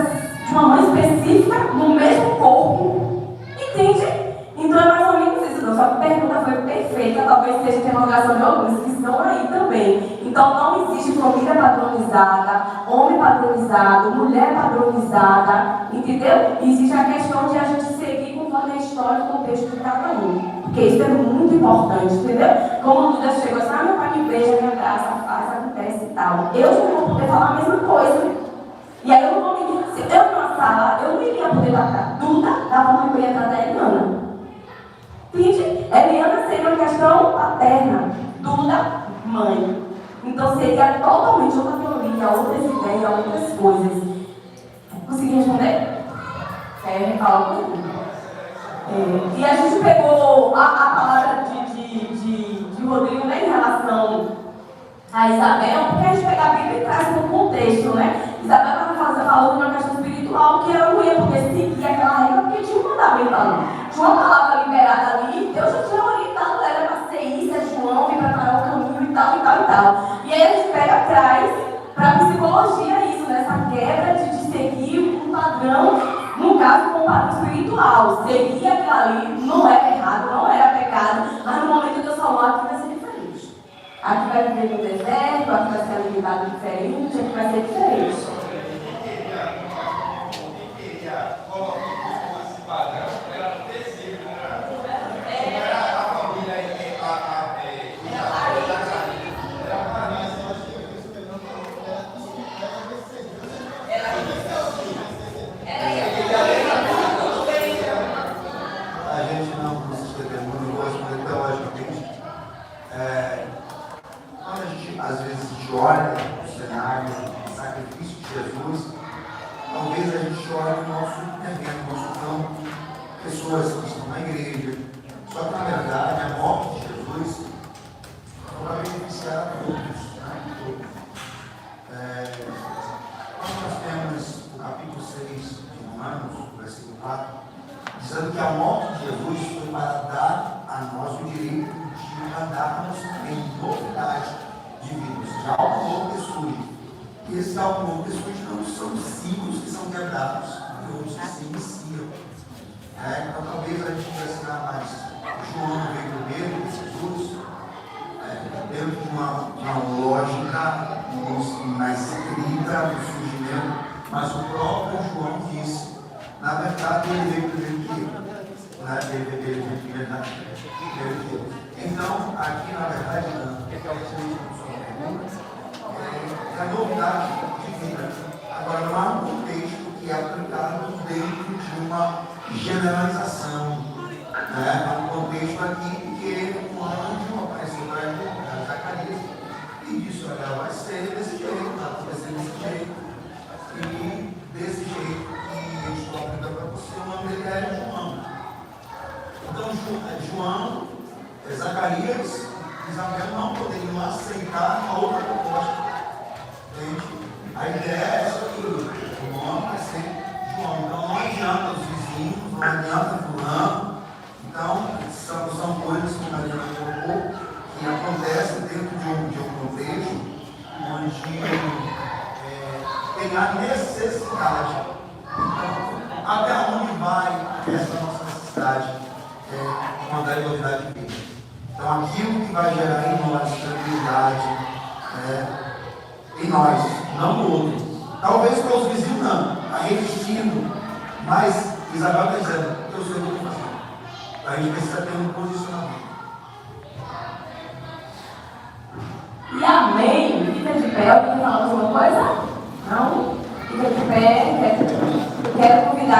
de uma mãe específica no mesmo corpo. Entende? Então é mais ou menos isso. Não, sua pergunta foi perfeita, talvez seja interrogação de alguns que estão aí também. Então não existe família padronizada, homem padronizado, mulher padronizada, entendeu? Existe a questão de a gente seguir conforme a história e o contexto de cada um. Porque isso é muito importante, entendeu? Como o Duda chegou assim, meu pai me beija, me abraça, faz, acontece e tal. Eu não vou poder falar a mesma coisa. E aí eu não vou me dizer, se eu numa sala, eu não iria poder tratar Duda da forma que eu ia tratar a Eliana. Entende? Eliana seria uma questão paterna, Duda, mãe. Então seria totalmente outra teoria, outras ideias, outras coisas. Consegui responder? Fala comigo. E a gente pegou a palavra de Rodrigo, né, em relação a Isabel, porque a gente pega a Bíblia e traz no contexto, né? Isabel estava falando de uma questão espiritual que ela não ia poder seguir aquela regra porque tinha um mandamento ali. Tinha uma palavra liberada ali, Deus já tinha orientado ela para ser isso, é João, vir preparar o caminho e tal, e tal, e tal. E aí a gente pega atrás para a psicologia isso, nessa quebra de seguir um padrão, no caso, com um padrão espiritual. Seguir aquilo ali não era errado, não era pecado, mas no momento que Deus falou, aqui vai ser diferente. Aqui vai viver no deserto, aqui vai ser alimentado diferente, aqui vai ser diferente. A gente não precisa ter muito gosto, mas teologicamente, quando a gente, às vezes, olha o cenário, o sacrifício de Jesus, talvez a gente olhe no nosso terreno, no nosso campo, pessoas que estão na igreja. Só que, na verdade, a morte de Jesus foi para beneficiar a todos, né? Quando nós temos o capítulo 6 de Romanos, versículo 4, dizendo que a morte de Jesus foi para dar a nós o direito de andarmos em novidade de vida, ou seja, algo novo ressurge. E esse algo novo ressurge não são símbolos que são quebrados, e outros que se iniciam. Então talvez a gente pudesse dar mais. João veio primeiro, Jesus, dentro de uma lógica na escrita do surgimento, mas o próprio João disse, na verdade ele veio primeiro que eu, ele veio primeiro que eu. Então, aqui na verdade, é a novidade de vida. Agora, não há um contexto que é aplicado dentro de uma generalização. Há um contexto aqui que um anjo apareceu para Zacarias e disse, olha, vai ser desse jeito, vai ser desse jeito. E desse jeito que eu estou aplicando para você, o nome dele é João. Então, João, Zacarias e Isabel não poderiam aceitar a outra proposta. Entende? A ideia é essa aqui. O nome vai ser João. Então não adianta os vizinhos, não adianta fulano. Então, são coisas que a Mariana colocou, que acontecem dentro de um contexto onde tem a necessidade. Então, até onde vai essa nossa necessidade quanto à igualdade de vida? Então, aquilo que vai gerar em nós tranquilidade, em nós, não no outro. Talvez para os vizinhos não, está resistindo, mas Isabel está dizendo, eu sei o que eu vou fazer. A gente precisa ter um posicionamento. E amém? Fica de pé, alguém quer falar alguma coisa? Não? Fica de pé, quero convidar.